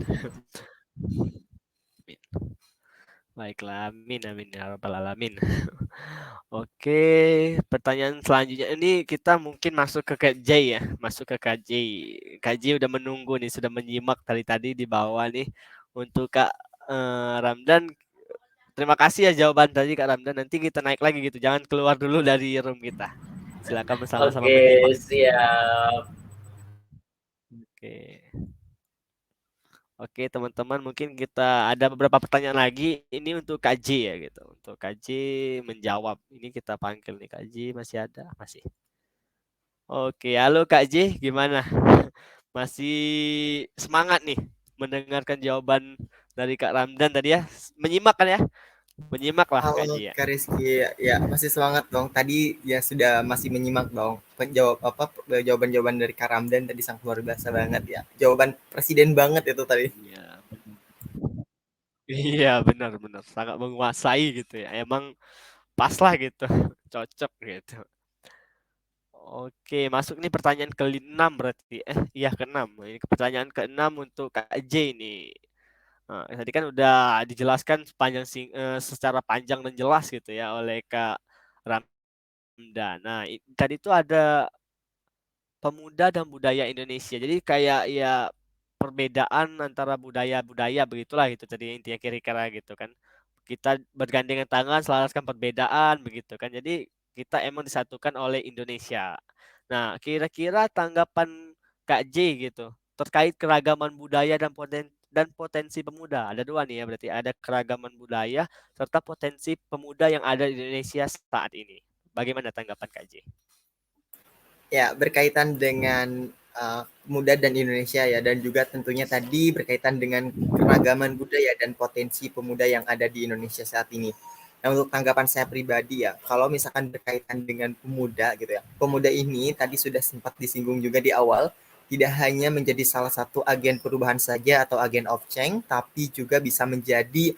Speaker 1: Baiklah, amin ya rabbal alamin. Oke, pertanyaan selanjutnya ini kita mungkin masuk ke Kak J ya, masuk ke Kak J. Kak J udah menunggu nih, sudah menyimak tadi di bawah nih. Untuk Kak Ramdan, terima kasih ya jawaban tadi Kak Ramdan. Nanti kita naik lagi gitu, jangan keluar dulu dari room kita. Silakan bersama-sama
Speaker 2: Oke,
Speaker 1: menyimak.
Speaker 2: siap.
Speaker 1: Oke. Oke, teman-teman, mungkin kita ada beberapa pertanyaan lagi. Ini untuk Kak J ya gitu. Untuk Kak J menjawab. Ini kita panggil nih Kak J, masih ada? Masih. Oke, halo Kak J, gimana? Masih semangat nih mendengarkan jawaban dari Kak Ramdan tadi ya? Menyimak kan ya? Menyimak lah Kak J
Speaker 3: Halo
Speaker 1: ya.
Speaker 3: Kak Rizky, ya masih semangat dong. Tadi ya sudah masih menyimak dong. Jawaban-jawaban dari Kak Ramdan tadi sangat luar biasa banget ya. Jawaban presiden banget itu tadi.
Speaker 1: Iya. Iya, benar. Sangat menguasai gitu ya. Emang pas lah gitu. Cocok gitu. Oke, masuk nih pertanyaan ke-6 berarti. Iya ke-6. Ini pertanyaan ke-6 untuk Kak J nih. Nah, tadi kan udah dijelaskan secara panjang dan jelas gitu ya oleh Kak Ramdan. Nah, tadi itu ada pemuda dan budaya Indonesia. Jadi kayak ya perbedaan antara budaya-budaya begitulah gitu tadi intinya kira-kira gitu kan. Kita bergandengan tangan selaraskan perbedaan begitu kan. Jadi kita emang disatukan oleh Indonesia. Nah, kira-kira tanggapan Kak J gitu terkait keragaman budaya dan potensi pemuda. Ada dua nih ya berarti ada keragaman budaya serta potensi pemuda yang ada di Indonesia saat ini. Bagaimana tanggapan Kak J?
Speaker 3: Ya, berkaitan dengan muda dan Indonesia ya, dan juga tentunya tadi berkaitan dengan keragaman budaya dan potensi pemuda yang ada di Indonesia saat ini. Nah, untuk tanggapan saya pribadi ya, kalau misalkan berkaitan dengan pemuda gitu ya, pemuda ini tadi sudah sempat disinggung juga di awal, tidak hanya menjadi salah satu agen perubahan saja atau agen of change, tapi juga bisa menjadi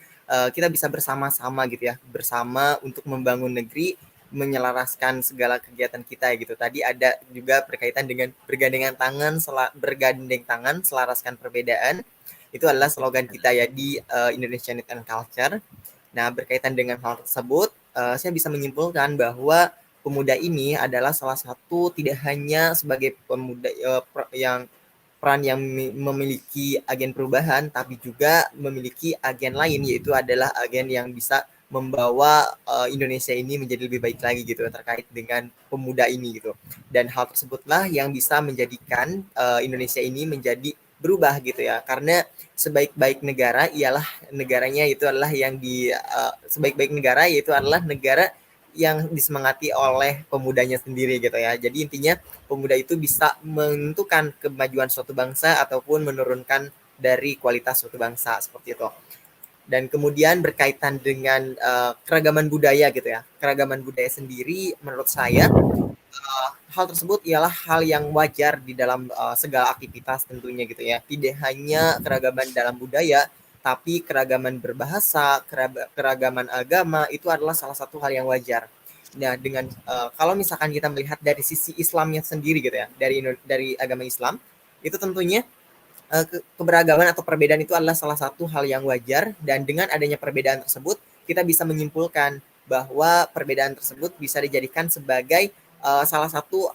Speaker 3: kita bisa bersama-sama gitu ya, bersama untuk membangun negeri, menyelaraskan segala kegiatan kita gitu. Tadi ada juga berkaitan dengan bergandeng tangan, selaraskan perbedaan. Itu adalah slogan kita ya di Indonesian Youth and Culture. Nah, berkaitan dengan hal tersebut, saya bisa menyimpulkan bahwa pemuda ini adalah salah satu tidak hanya sebagai pemuda yang peran yang memiliki agen perubahan, tapi juga memiliki agen lain, yaitu adalah agen yang bisa membawa Indonesia ini menjadi lebih baik lagi gitu terkait dengan pemuda ini gitu. Dan hal tersebutlah yang bisa menjadikan Indonesia ini menjadi berubah gitu ya. Karena sebaik-baik negara ialah negaranya itu adalah yang sebaik-baik negara yaitu adalah negara yang disemangati oleh pemudanya sendiri gitu ya. Jadi intinya pemuda itu bisa menentukan kemajuan suatu bangsa ataupun menurunkan dari kualitas suatu bangsa seperti itu. Dan kemudian berkaitan dengan keragaman budaya gitu ya. Keragaman budaya sendiri menurut saya hal tersebut ialah hal yang wajar di dalam segala aktivitas tentunya gitu ya. Tidak hanya keragaman dalam budaya, tapi keragaman berbahasa, keragaman agama itu adalah salah satu hal yang wajar. Nah, dengan kalau misalkan kita melihat dari sisi Islamnya sendiri gitu ya, dari agama Islam, itu tentunya keberagaman atau perbedaan itu adalah salah satu hal yang wajar, dan dengan adanya perbedaan tersebut kita bisa menyimpulkan bahwa perbedaan tersebut bisa dijadikan sebagai salah satu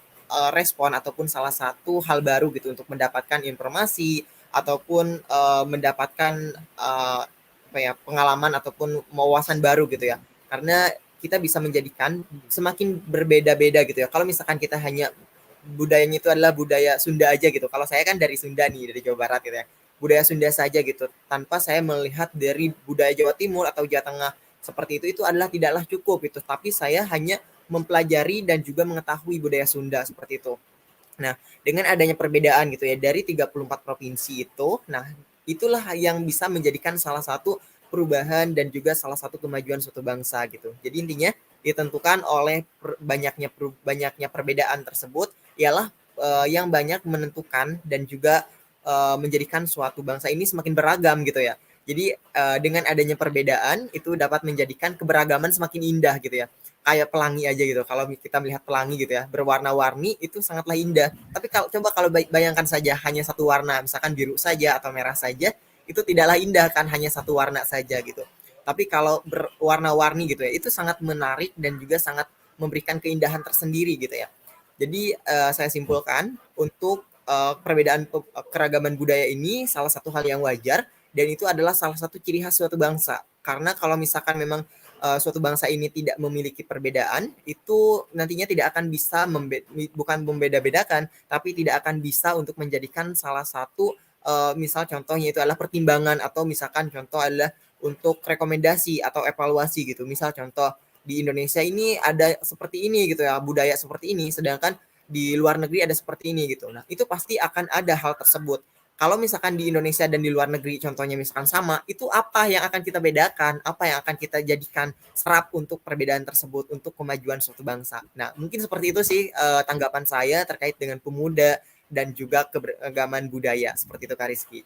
Speaker 3: respon ataupun salah satu hal baru gitu untuk mendapatkan informasi ataupun mendapatkan apa ya, pengalaman ataupun wawasan baru gitu ya. Karena kita bisa menjadikan semakin berbeda-beda gitu ya. Kalau misalkan kita hanya budayanya itu adalah budaya Sunda aja gitu. Kalau saya kan dari Sunda nih, dari Jawa Barat gitu ya. Budaya Sunda saja gitu. Tanpa saya melihat dari budaya Jawa Timur atau Jawa Tengah seperti itu adalah tidaklah cukup itu. Tapi saya hanya mempelajari dan juga mengetahui budaya Sunda seperti itu. Nah, dengan adanya perbedaan gitu ya dari 34 provinsi itu, nah itulah yang bisa menjadikan salah satu perubahan dan juga salah satu kemajuan suatu bangsa gitu. Jadi intinya ditentukan oleh banyaknya perbedaan tersebut ialah yang banyak menentukan dan juga menjadikan suatu bangsa ini semakin beragam gitu ya. Jadi dengan adanya perbedaan itu dapat menjadikan keberagaman semakin indah gitu ya. Kayak pelangi aja gitu. Kalau kita melihat pelangi gitu ya, berwarna-warni itu sangatlah indah. Tapi kalau bayangkan saja hanya satu warna, misalkan biru saja atau merah saja, itu tidaklah indah kan, hanya satu warna saja gitu. Tapi kalau berwarna-warni gitu ya, itu sangat menarik dan juga sangat memberikan keindahan tersendiri gitu ya. Jadi saya simpulkan untuk perbedaan keragaman budaya ini salah satu hal yang wajar, dan itu adalah salah satu ciri khas suatu bangsa. Karena kalau misalkan memang suatu bangsa ini tidak memiliki perbedaan, itu nantinya tidak akan bisa bukan membeda-bedakan, tapi tidak akan bisa untuk menjadikan salah satu misal contohnya itu adalah pertimbangan, atau misalkan contoh adalah untuk rekomendasi atau evaluasi gitu. Misal contoh di Indonesia ini ada seperti ini gitu ya, budaya seperti ini, sedangkan di luar negeri ada seperti ini gitu. Nah, itu pasti akan ada hal tersebut. Kalau misalkan di Indonesia dan di luar negeri contohnya misalkan sama, itu apa yang akan kita bedakan, apa yang akan kita jadikan serap untuk perbedaan tersebut, untuk kemajuan suatu bangsa. Nah, mungkin seperti itu sih tanggapan saya terkait dengan pemuda dan juga keberagaman budaya. Seperti itu Kak Rizky.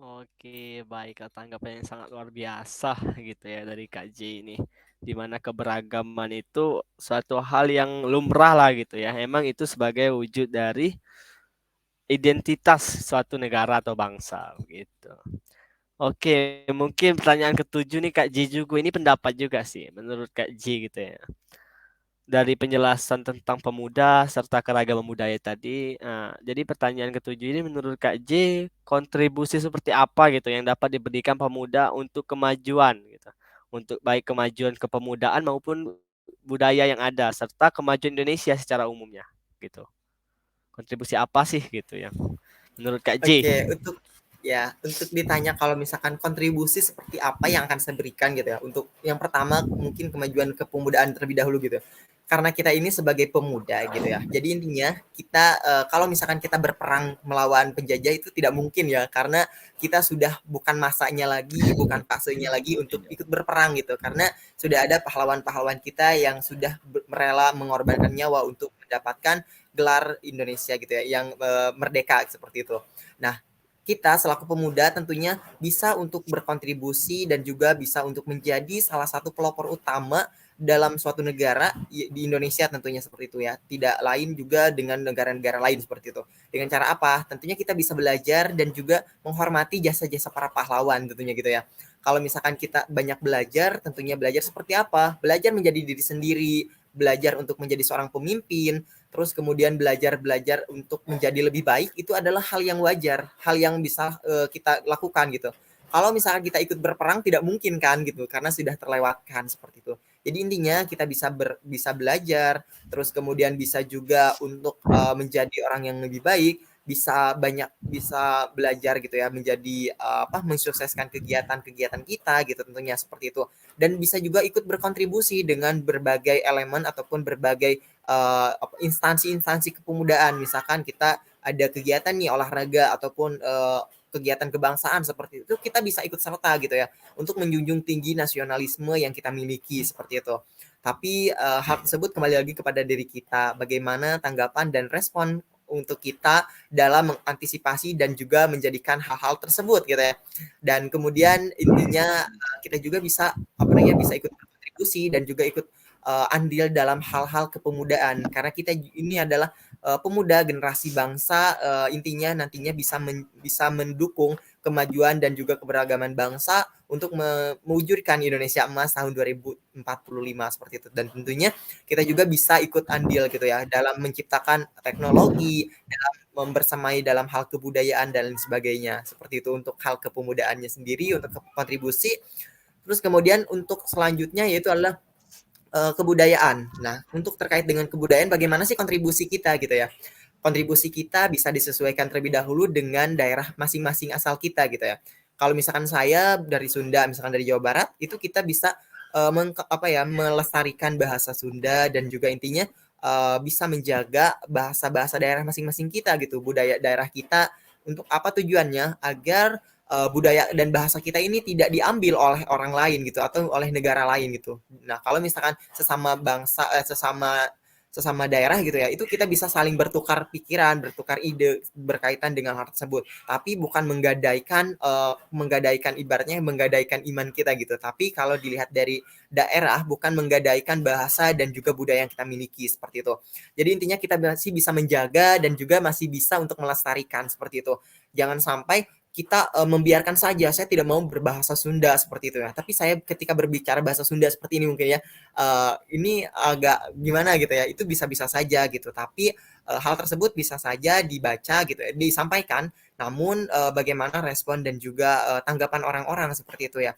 Speaker 1: Oke, baik. Tanggapan yang sangat luar biasa gitu ya dari Kak J ini. Di mana keberagaman itu suatu hal yang lumrah lah gitu ya. Emang itu sebagai wujud dari identitas suatu negara atau bangsa gitu. Oke, mungkin pertanyaan ketujuh nih Kak J juga. Ini pendapat juga sih menurut Kak J gitu ya. Dari penjelasan tentang pemuda serta keragaman budaya tadi. Jadi pertanyaan ketujuh ini menurut Kak J, kontribusi seperti apa gitu yang dapat diberikan pemuda untuk kemajuan gitu. Untuk baik kemajuan kepemudaan maupun budaya yang ada serta kemajuan Indonesia secara umumnya gitu. Kontribusi apa sih gitu yang menurut Kak J?
Speaker 3: Oke, untuk ditanya kalau misalkan kontribusi seperti apa yang akan saya berikan gitu ya. Untuk yang pertama mungkin kemajuan kepemudaan terlebih dahulu gitu. Karena kita ini sebagai pemuda gitu ya. Jadi intinya kita kalau misalkan kita berperang melawan penjajah itu tidak mungkin ya, karena kita sudah bukan masanya lagi, bukan fasenya lagi untuk ikut berperang gitu. Karena sudah ada pahlawan-pahlawan kita yang sudah rela mengorbankan nyawa untuk mendapatkan gelar Indonesia gitu ya, yang merdeka seperti itu. Nah, kita selaku pemuda tentunya bisa untuk berkontribusi dan juga bisa untuk menjadi salah satu pelopor utama dalam suatu negara di Indonesia tentunya seperti itu ya. Tidak lain juga dengan negara-negara lain seperti itu. Dengan cara apa? Tentunya kita bisa belajar dan juga menghormati jasa-jasa para pahlawan tentunya gitu ya. Kalau misalkan kita banyak belajar, tentunya belajar seperti apa? Belajar menjadi diri sendiri, belajar untuk menjadi seorang pemimpin, terus kemudian belajar untuk menjadi lebih baik, itu adalah hal yang wajar, hal yang bisa kita lakukan gitu. Kalau misalkan kita ikut berperang tidak mungkin kan gitu, karena sudah terlewatkan seperti itu. Jadi intinya kita bisa belajar, terus kemudian bisa juga untuk menjadi orang yang lebih baik, bisa belajar gitu ya, menjadi mensukseskan kegiatan-kegiatan kita gitu tentunya seperti itu. Dan bisa juga ikut berkontribusi dengan berbagai elemen ataupun berbagai instansi-instansi kepemudaan. Misalkan kita ada kegiatan nih olahraga ataupun kegiatan kebangsaan seperti itu, kita bisa ikut serta gitu ya untuk menjunjung tinggi nasionalisme yang kita miliki seperti itu. Tapi hal tersebut kembali lagi kepada diri kita, bagaimana tanggapan dan respon untuk kita dalam mengantisipasi dan juga menjadikan hal-hal tersebut gitu ya. Dan kemudian intinya kita juga bisa bisa ikut berkontribusi dan juga ikut andil dalam hal-hal kepemudaan, karena kita ini adalah pemuda generasi bangsa, intinya nantinya bisa mendukung kemajuan dan juga keberagaman bangsa untuk mewujudkan Indonesia Emas tahun 2045 seperti itu. Dan tentunya kita juga bisa ikut andil gitu ya dalam menciptakan teknologi, dalam membersamai dalam hal kebudayaan dan lain sebagainya. Seperti itu untuk hal kepemudaannya sendiri, untuk kontribusi. Terus kemudian untuk selanjutnya yaitu adalah kebudayaan. Nah, untuk terkait dengan kebudayaan, bagaimana sih kontribusi kita gitu ya? Kontribusi kita bisa disesuaikan terlebih dahulu dengan daerah masing-masing asal kita gitu ya. Kalau misalkan saya dari Sunda, misalkan dari Jawa Barat, itu kita bisa melestarikan bahasa Sunda dan juga intinya bisa menjaga bahasa-bahasa daerah masing-masing kita gitu, budaya daerah kita. Untuk apa tujuannya? Agar budaya dan bahasa kita ini tidak diambil oleh orang lain gitu atau oleh negara lain gitu. Nah, kalau misalkan sesama bangsa, sesama daerah gitu ya, itu kita bisa saling bertukar pikiran, bertukar ide berkaitan dengan hal tersebut. Tapi bukan menggadaikan ibaratnya menggadaikan iman kita gitu. Tapi kalau dilihat dari daerah, bukan menggadaikan bahasa dan juga budaya yang kita miliki seperti itu. Jadi intinya kita masih bisa menjaga dan juga masih bisa untuk melestarikan seperti itu. Jangan sampai kita membiarkan saja, saya tidak mau berbahasa Sunda seperti itu ya. Tapi saya ketika berbicara bahasa Sunda seperti ini mungkin ya, ini agak gimana gitu ya, itu bisa-bisa saja gitu. Tapi hal tersebut bisa saja dibaca gitu ya, disampaikan, namun bagaimana respon dan juga tanggapan orang-orang seperti itu ya.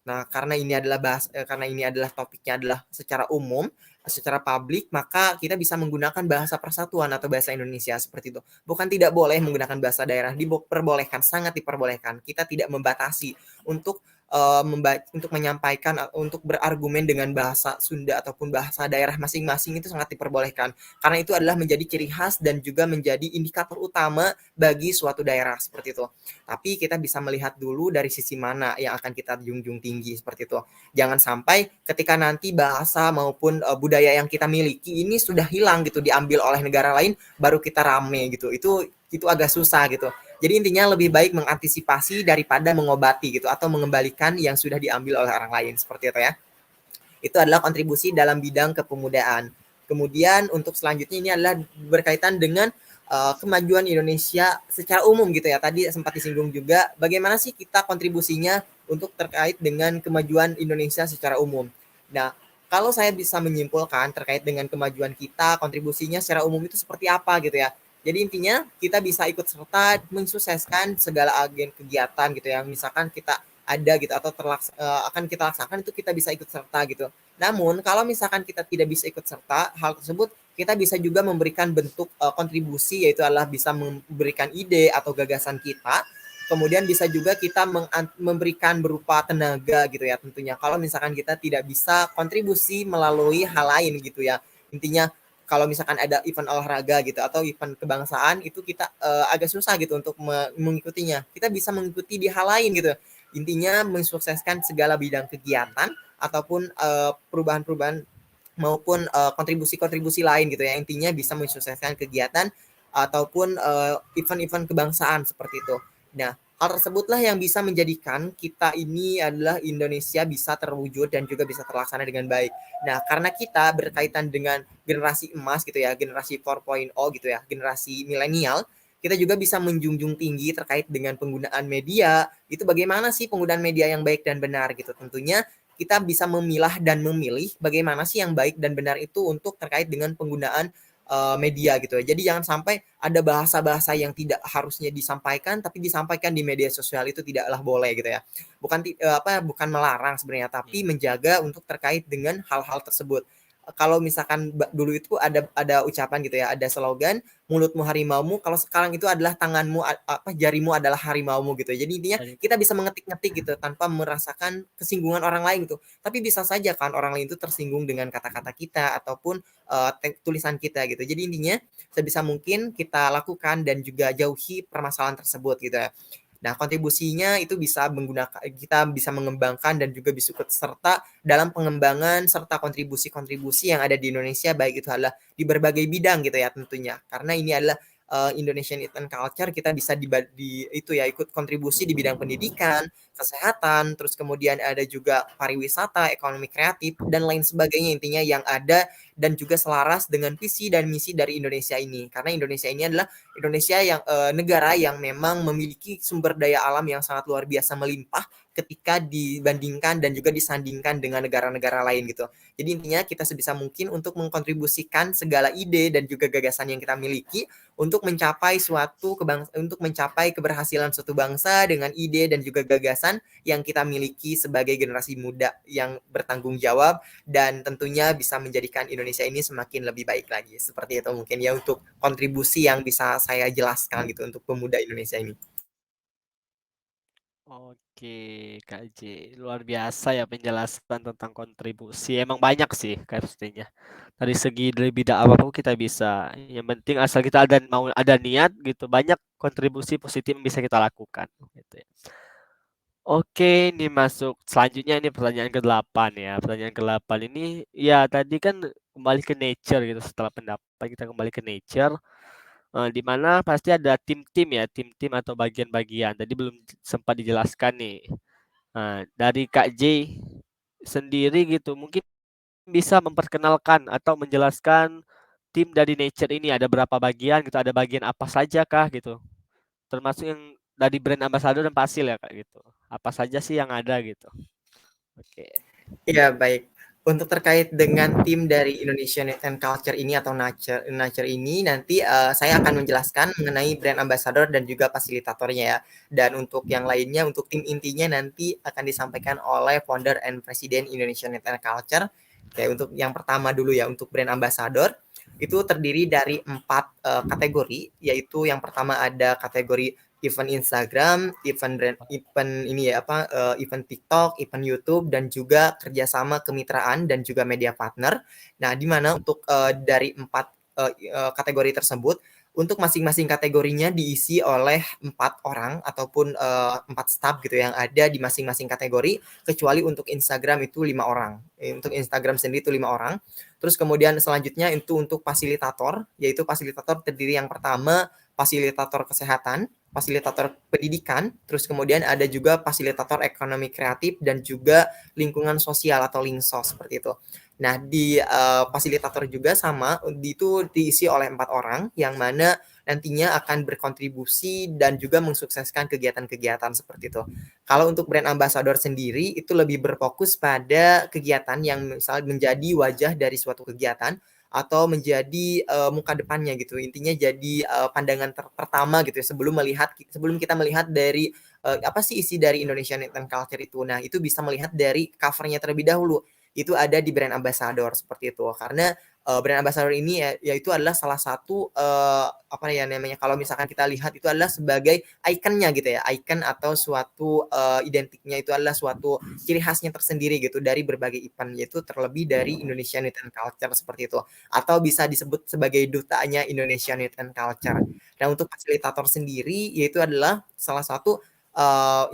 Speaker 3: Nah, karena ini adalah topiknya adalah secara umum, secara publik, maka kita bisa menggunakan bahasa persatuan atau bahasa Indonesia seperti itu. Bukan tidak boleh menggunakan bahasa daerah, diperbolehkan, sangat diperbolehkan. Kita tidak membatasi untuk untuk menyampaikan, untuk berargumen dengan bahasa Sunda ataupun bahasa daerah masing-masing itu sangat diperbolehkan. Karena itu adalah menjadi ciri khas dan juga menjadi indikator utama bagi suatu daerah seperti itu. Tapi kita bisa melihat dulu dari sisi mana yang akan kita junjung tinggi seperti itu. Jangan sampai ketika nanti bahasa maupun budaya yang kita miliki ini sudah hilang gitu, diambil oleh negara lain, baru kita rame gitu. Itu agak susah gitu. Jadi intinya lebih baik mengantisipasi daripada mengobati gitu atau mengembalikan yang sudah diambil oleh orang lain seperti itu ya. Itu adalah kontribusi dalam bidang kepemudaan. Kemudian untuk selanjutnya ini adalah berkaitan dengan kemajuan Indonesia secara umum gitu ya. Tadi sempat disinggung juga bagaimana sih kita kontribusinya untuk terkait dengan kemajuan Indonesia secara umum. Nah, kalau saya bisa menyimpulkan terkait dengan kemajuan kita, kontribusinya secara umum itu seperti apa gitu ya. Jadi intinya kita bisa ikut serta mensukseskan segala agen kegiatan gitu ya. Misalkan kita ada gitu atau akan kita laksanakan, itu kita bisa ikut serta gitu. Namun kalau misalkan kita tidak bisa ikut serta hal tersebut, kita bisa juga memberikan bentuk kontribusi, yaitu adalah bisa memberikan ide atau gagasan kita. Kemudian bisa juga kita memberikan berupa tenaga gitu ya tentunya. Kalau misalkan kita tidak bisa kontribusi melalui hal lain gitu ya. Intinya kalau misalkan ada event olahraga gitu atau event kebangsaan, itu kita agak susah gitu untuk mengikutinya. Kita bisa mengikuti di hal lain gitu. Intinya mensukseskan segala bidang kegiatan ataupun perubahan-perubahan maupun kontribusi-kontribusi lain gitu ya. Intinya bisa mensukseskan kegiatan ataupun event-event kebangsaan seperti itu. Nah, hal tersebutlah yang bisa menjadikan kita ini adalah Indonesia bisa terwujud dan juga bisa terlaksana dengan baik. Nah, karena kita berkaitan dengan generasi emas gitu ya, generasi 4.0 gitu ya, generasi milenial, kita juga bisa menjunjung tinggi terkait dengan penggunaan media. Itu bagaimana sih penggunaan media yang baik dan benar gitu. Tentunya kita bisa memilah dan memilih bagaimana sih yang baik dan benar itu untuk terkait dengan penggunaan media gitu ya. Jadi jangan sampai ada bahasa-bahasa yang tidak harusnya disampaikan tapi disampaikan di media sosial, itu tidaklah boleh gitu ya. Bukan melarang sebenarnya, tapi menjaga untuk terkait dengan hal-hal tersebut. kalau misalkan dulu itu ada ucapan gitu ya, ada slogan mulutmu harimaumu, kalau sekarang itu adalah tanganmu apa jarimu adalah harimaumu gitu. Jadi intinya kita bisa mengetik-ngetik gitu tanpa merasakan kesinggungan orang lain gitu. Tapi bisa saja kan orang lain itu tersinggung dengan kata-kata kita ataupun tulisan kita gitu. Jadi intinya sebisa mungkin kita lakukan dan juga jauhi permasalahan tersebut gitu ya. Nah, kontribusinya itu bisa menggunakan kita bisa mengembangkan dan juga bisa ikut serta dalam pengembangan serta kontribusi-kontribusi yang ada di Indonesia baik itu adalah di berbagai bidang gitu ya tentunya. Karena ini adalah Indonesian Youth and Culture kita bisa itu ya ikut kontribusi di bidang pendidikan, kesehatan, terus kemudian ada juga pariwisata, ekonomi kreatif dan lain sebagainya intinya yang ada dan juga selaras dengan visi dan misi dari Indonesia ini. Karena Indonesia ini adalah Indonesia yang negara yang memang memiliki sumber daya alam yang sangat luar biasa melimpah ketika dibandingkan dan juga disandingkan dengan negara-negara lain gitu. Jadi intinya kita sebisa mungkin untuk mengkontribusikan segala ide dan juga gagasan yang kita miliki untuk mencapai untuk mencapai keberhasilan suatu bangsa dengan ide dan juga gagasan yang kita miliki sebagai generasi muda yang bertanggung jawab dan tentunya bisa menjadikan Indonesia ini semakin lebih baik lagi. Seperti itu mungkin ya untuk kontribusi yang bisa saya jelaskan gitu untuk pemuda Indonesia ini.
Speaker 1: Oke, Kak J. Luar biasa ya penjelasan tentang kontribusi. Emang banyak sih Kak pastinya. Dari bidang apapun kita bisa. Yang penting asal kita ada niat gitu, banyak kontribusi positif yang bisa kita lakukan gitu ya. Oke, ini masuk selanjutnya ini pertanyaan ke-8 ya. Pertanyaan ke-8 ini ya tadi kan kembali ke nature gitu setelah pendapat kita kembali ke nature. Di mana pasti ada tim-tim ya, tim-tim atau bagian-bagian. Tadi belum sempat dijelaskan nih. Dari Kak J sendiri gitu, mungkin bisa memperkenalkan atau menjelaskan tim dari Nature ini ada berapa bagian gitu, ada bagian apa saja kah gitu. Termasuk yang dari brand ambassador dan Pasil ya Kak gitu. Apa saja sih yang ada gitu. Oke.
Speaker 3: Iya, baik. Untuk terkait dengan tim dari Indonesian Youth and Culture ini atau Nature ini nanti saya akan menjelaskan mengenai brand ambassador dan juga fasilitatornya ya. Dan untuk yang lainnya, untuk tim intinya nanti akan disampaikan oleh founder and presiden Indonesian Youth and Culture. Oke, untuk yang pertama dulu ya, untuk brand ambassador itu terdiri dari 4 kategori, yaitu yang pertama ada kategori event Instagram, event ini ya event TikTok, event YouTube dan juga kerjasama kemitraan dan juga media partner. Nah, di mana untuk dari 4 kategori tersebut untuk masing-masing kategorinya diisi oleh 4 orang ataupun 4 staff gitu yang ada di masing-masing kategori kecuali untuk Instagram itu 5 orang. Untuk Instagram sendiri itu 5 orang. Terus kemudian selanjutnya itu untuk fasilitator, yaitu fasilitator terdiri yang pertama fasilitator kesehatan, fasilitator pendidikan, terus kemudian ada juga fasilitator ekonomi kreatif dan juga lingkungan sosial atau linsos seperti itu. Nah, di fasilitator juga sama, itu diisi oleh 4 orang yang mana nantinya akan berkontribusi dan juga mensukseskan kegiatan-kegiatan seperti itu. Kalau untuk brand ambassador sendiri itu lebih berfokus pada kegiatan yang misal menjadi wajah dari suatu kegiatan atau menjadi muka depannya gitu. Intinya jadi pandangan pertama gitu ya sebelum kita melihat dari apa sih isi dari Indonesian Youth and Culture itu. Nah, itu bisa melihat dari covernya terlebih dahulu. Itu ada di brand ambassador seperti itu. Karena brand ambassador ini yaitu adalah salah satu apa ya namanya kalau misalkan kita lihat itu adalah sebagai ikonnya gitu ya, ikon atau suatu identiknya itu adalah suatu ciri khasnya tersendiri gitu dari berbagai event yaitu terlebih dari Indonesian Youth and Culture seperti itu atau bisa disebut sebagai dutanya Indonesian Youth and Culture. Nah, untuk fasilitator sendiri yaitu adalah salah satu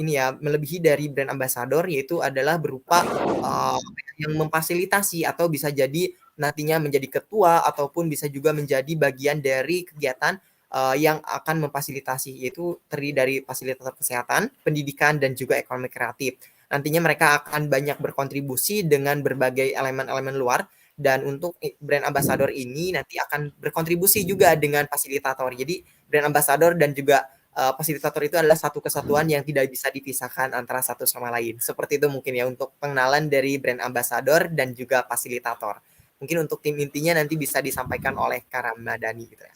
Speaker 3: ini ya melebihi dari brand ambassador yaitu adalah berupa yang memfasilitasi atau bisa jadi nantinya menjadi ketua ataupun bisa juga menjadi bagian dari kegiatan yang akan memfasilitasi yaitu terdiri dari fasilitator kesehatan, pendidikan dan juga ekonomi kreatif. Nantinya mereka akan banyak berkontribusi dengan berbagai elemen-elemen luar dan untuk brand ambassador ini nanti akan berkontribusi juga dengan fasilitator. Jadi brand ambassador dan juga fasilitator itu adalah satu kesatuan yang tidak bisa dipisahkan antara satu sama lain. Seperti itu mungkin ya untuk pengenalan dari brand ambassador dan juga fasilitator. Mungkin untuk tim intinya nanti bisa disampaikan oleh Karamadani gitu ya.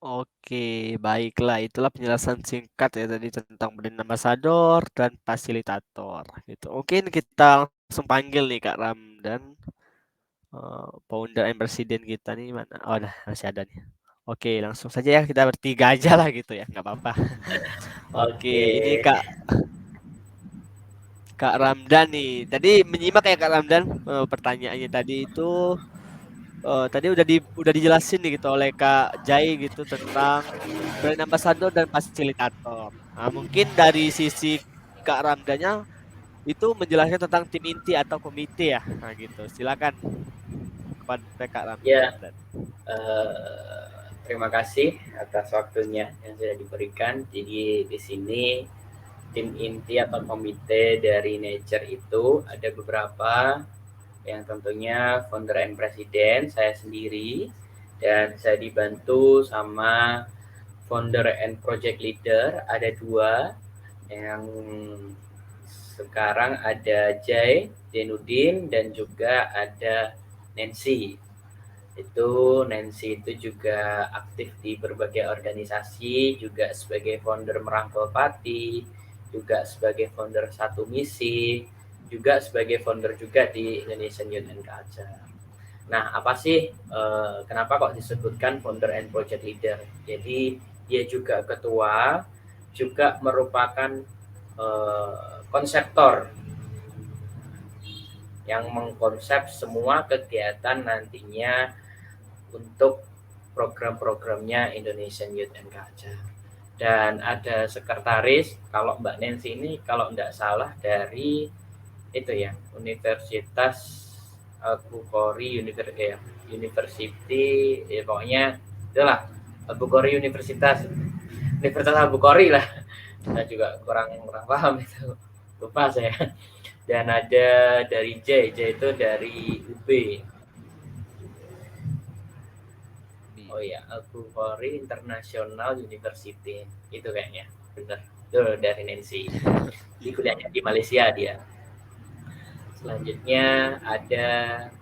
Speaker 1: Oke, baiklah. Itulah penjelasan singkat ya tadi tentang brand ambassador dan fasilitator gitu. Mungkin kita langsung panggil nih Kak Ramdan, founder and presiden kita nih mana? Oh, masih ada nih. Oke, langsung saja ya kita bertiga aja lah gitu ya, nggak apa-apa.
Speaker 2: Oke.
Speaker 1: Oke, ini Kak Ramdan nih. Tadi menyimak ya Kak Ramdan, pertanyaannya tadi itu tadi udah dijelasin nih gitu oleh Kak Jai gitu tentang brand ambassador dan fasilitator. Nah, mungkin dari sisi Kak Ramdannya itu menjelaskan tentang tim inti atau komite ya. Nah, gitu. Silakan kepada Kak
Speaker 2: Ya,
Speaker 1: Ramdan.
Speaker 2: terima kasih atas waktunya yang sudah diberikan. Jadi di sini tim inti atau komite dari Nature itu ada beberapa, yang tentunya founder and presiden, saya sendiri, dan saya dibantu sama founder and project leader, ada 2, yang sekarang ada Jai Denudin dan juga ada Nancy. Nancy itu juga aktif di berbagai organisasi, juga sebagai founder Merangkul Pati, juga sebagai founder Satu Misi, juga sebagai founder juga di Indonesian Youth and Culture. Nah, apa sih kenapa kok disebutkan founder and project leader? Jadi dia juga ketua, juga merupakan konseptor yang mengkonsep semua kegiatan nantinya untuk program-programnya Indonesian Youth and Culture. Dan ada sekretaris, kalau Mbak Nancy ini kalau tidak salah dari itu ya, Universitas Bukhari University, ya pokoknya itulah Bukhari Universitas Bukhari lah. Saya juga kurang paham itu, lupa saya. Dan ada dari J itu dari UB. Oh ya, Bukhari International University itu kayaknya, benar. Itu dari Nancy. Di kuliahnya di Malaysia dia. Selanjutnya ada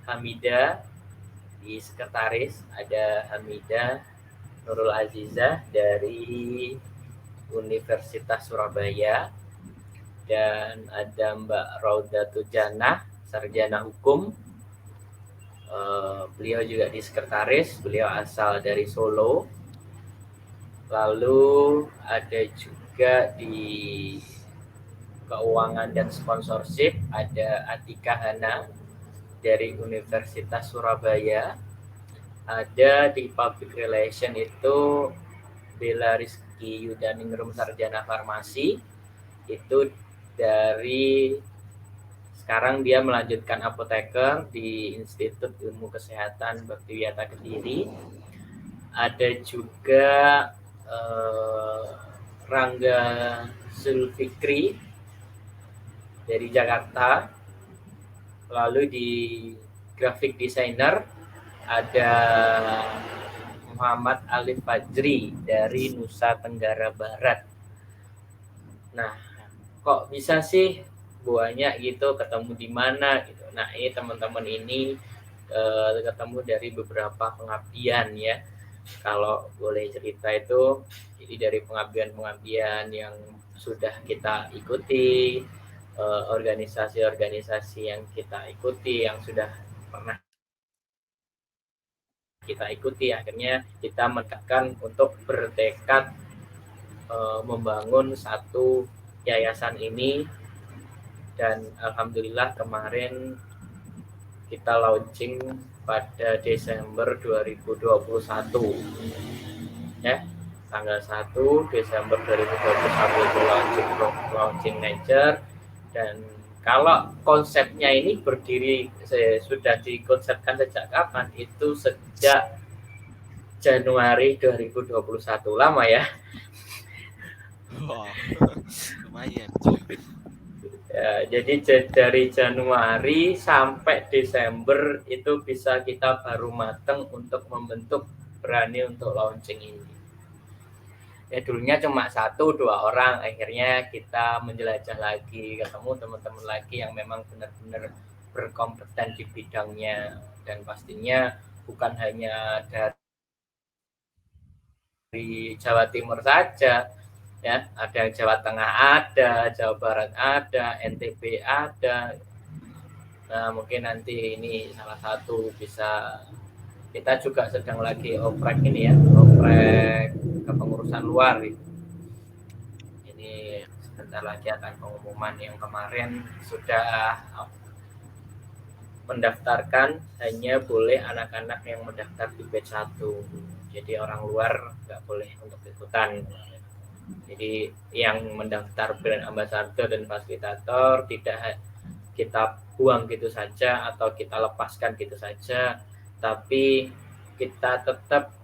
Speaker 2: Hamida di sekretaris, ada Hamida Nurul Azizah dari Universitas Surabaya, dan ada Mbak Raudatul Janah, sarjana hukum. Beliau juga di sekretaris, beliau asal dari Solo. Lalu ada juga di keuangan dan sponsorship ada Atika Hana dari Universitas Surabaya. Ada di public relation itu Bella Rizky Yudaningrum sarjana farmasi, itu dari sekarang dia melanjutkan apoteker di Institut Ilmu Kesehatan Baktiwiyata Kediri. Ada juga Rangga Zulfikri dari Jakarta. Lalu di graphic designer ada Muhammad Alif Fajri dari Nusa Tenggara Barat. Nah, kok bisa sih banyak gitu, ketemu di mana gitu. Nah, ini teman-teman ini ketemu dari beberapa pengabdian ya. Kalau boleh cerita itu, jadi dari pengabdian-pengabdian yang sudah kita ikuti, organisasi-organisasi yang kita ikuti, yang sudah pernah kita ikuti, akhirnya kita menetapkan untuk bertekad membangun satu yayasan ini. Dan alhamdulillah kemarin kita launching pada Desember 2021 ya, tanggal 1 Desember 2021 itu launching Nature. Dan kalau konsepnya ini berdiri sudah dikonsepkan sejak kapan? Itu sejak Januari 2021, lama ya.
Speaker 1: Wow, lumayan.
Speaker 2: Ya, jadi dari Januari sampai Desember itu bisa kita baru mateng untuk membentuk, berani untuk launching ini. Ya dulunya cuma 1-2 orang, akhirnya kita menjelajah lagi, ketemu teman-teman lagi yang memang benar-benar berkompeten di bidangnya, dan pastinya bukan hanya dari dari Jawa Timur saja, ya, ada Jawa Tengah ada, Jawa Barat ada, NTB ada. Nah, mungkin nanti ini salah satu bisa, kita juga sedang lagi oprek ini ya, oprek kepengurusan luar gitu. Ini sebentar lagi akan pengumuman. Yang kemarin sudah mendaftarkan hanya boleh anak-anak yang mendaftar di batch 1. Jadi orang luar nggak boleh untuk ikutan. Jadi yang mendaftar brand ambassador dan fasilitator tidak kita buang gitu saja atau kita lepaskan gitu saja, tapi kita tetap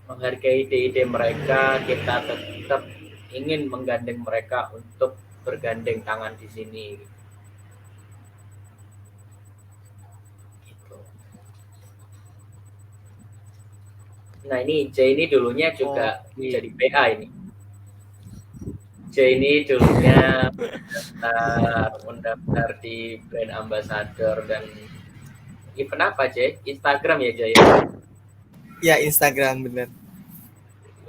Speaker 2: menghargai ide-ide mereka, kita tetap ingin menggandeng mereka untuk bergandeng tangan di sini. Gitu. Nah ini J ini dulunya juga jadi PA ini. J ini dulunya mendaftar di brand ambassador dan event apa J? Instagram ya J?
Speaker 3: Ya Instagram bener.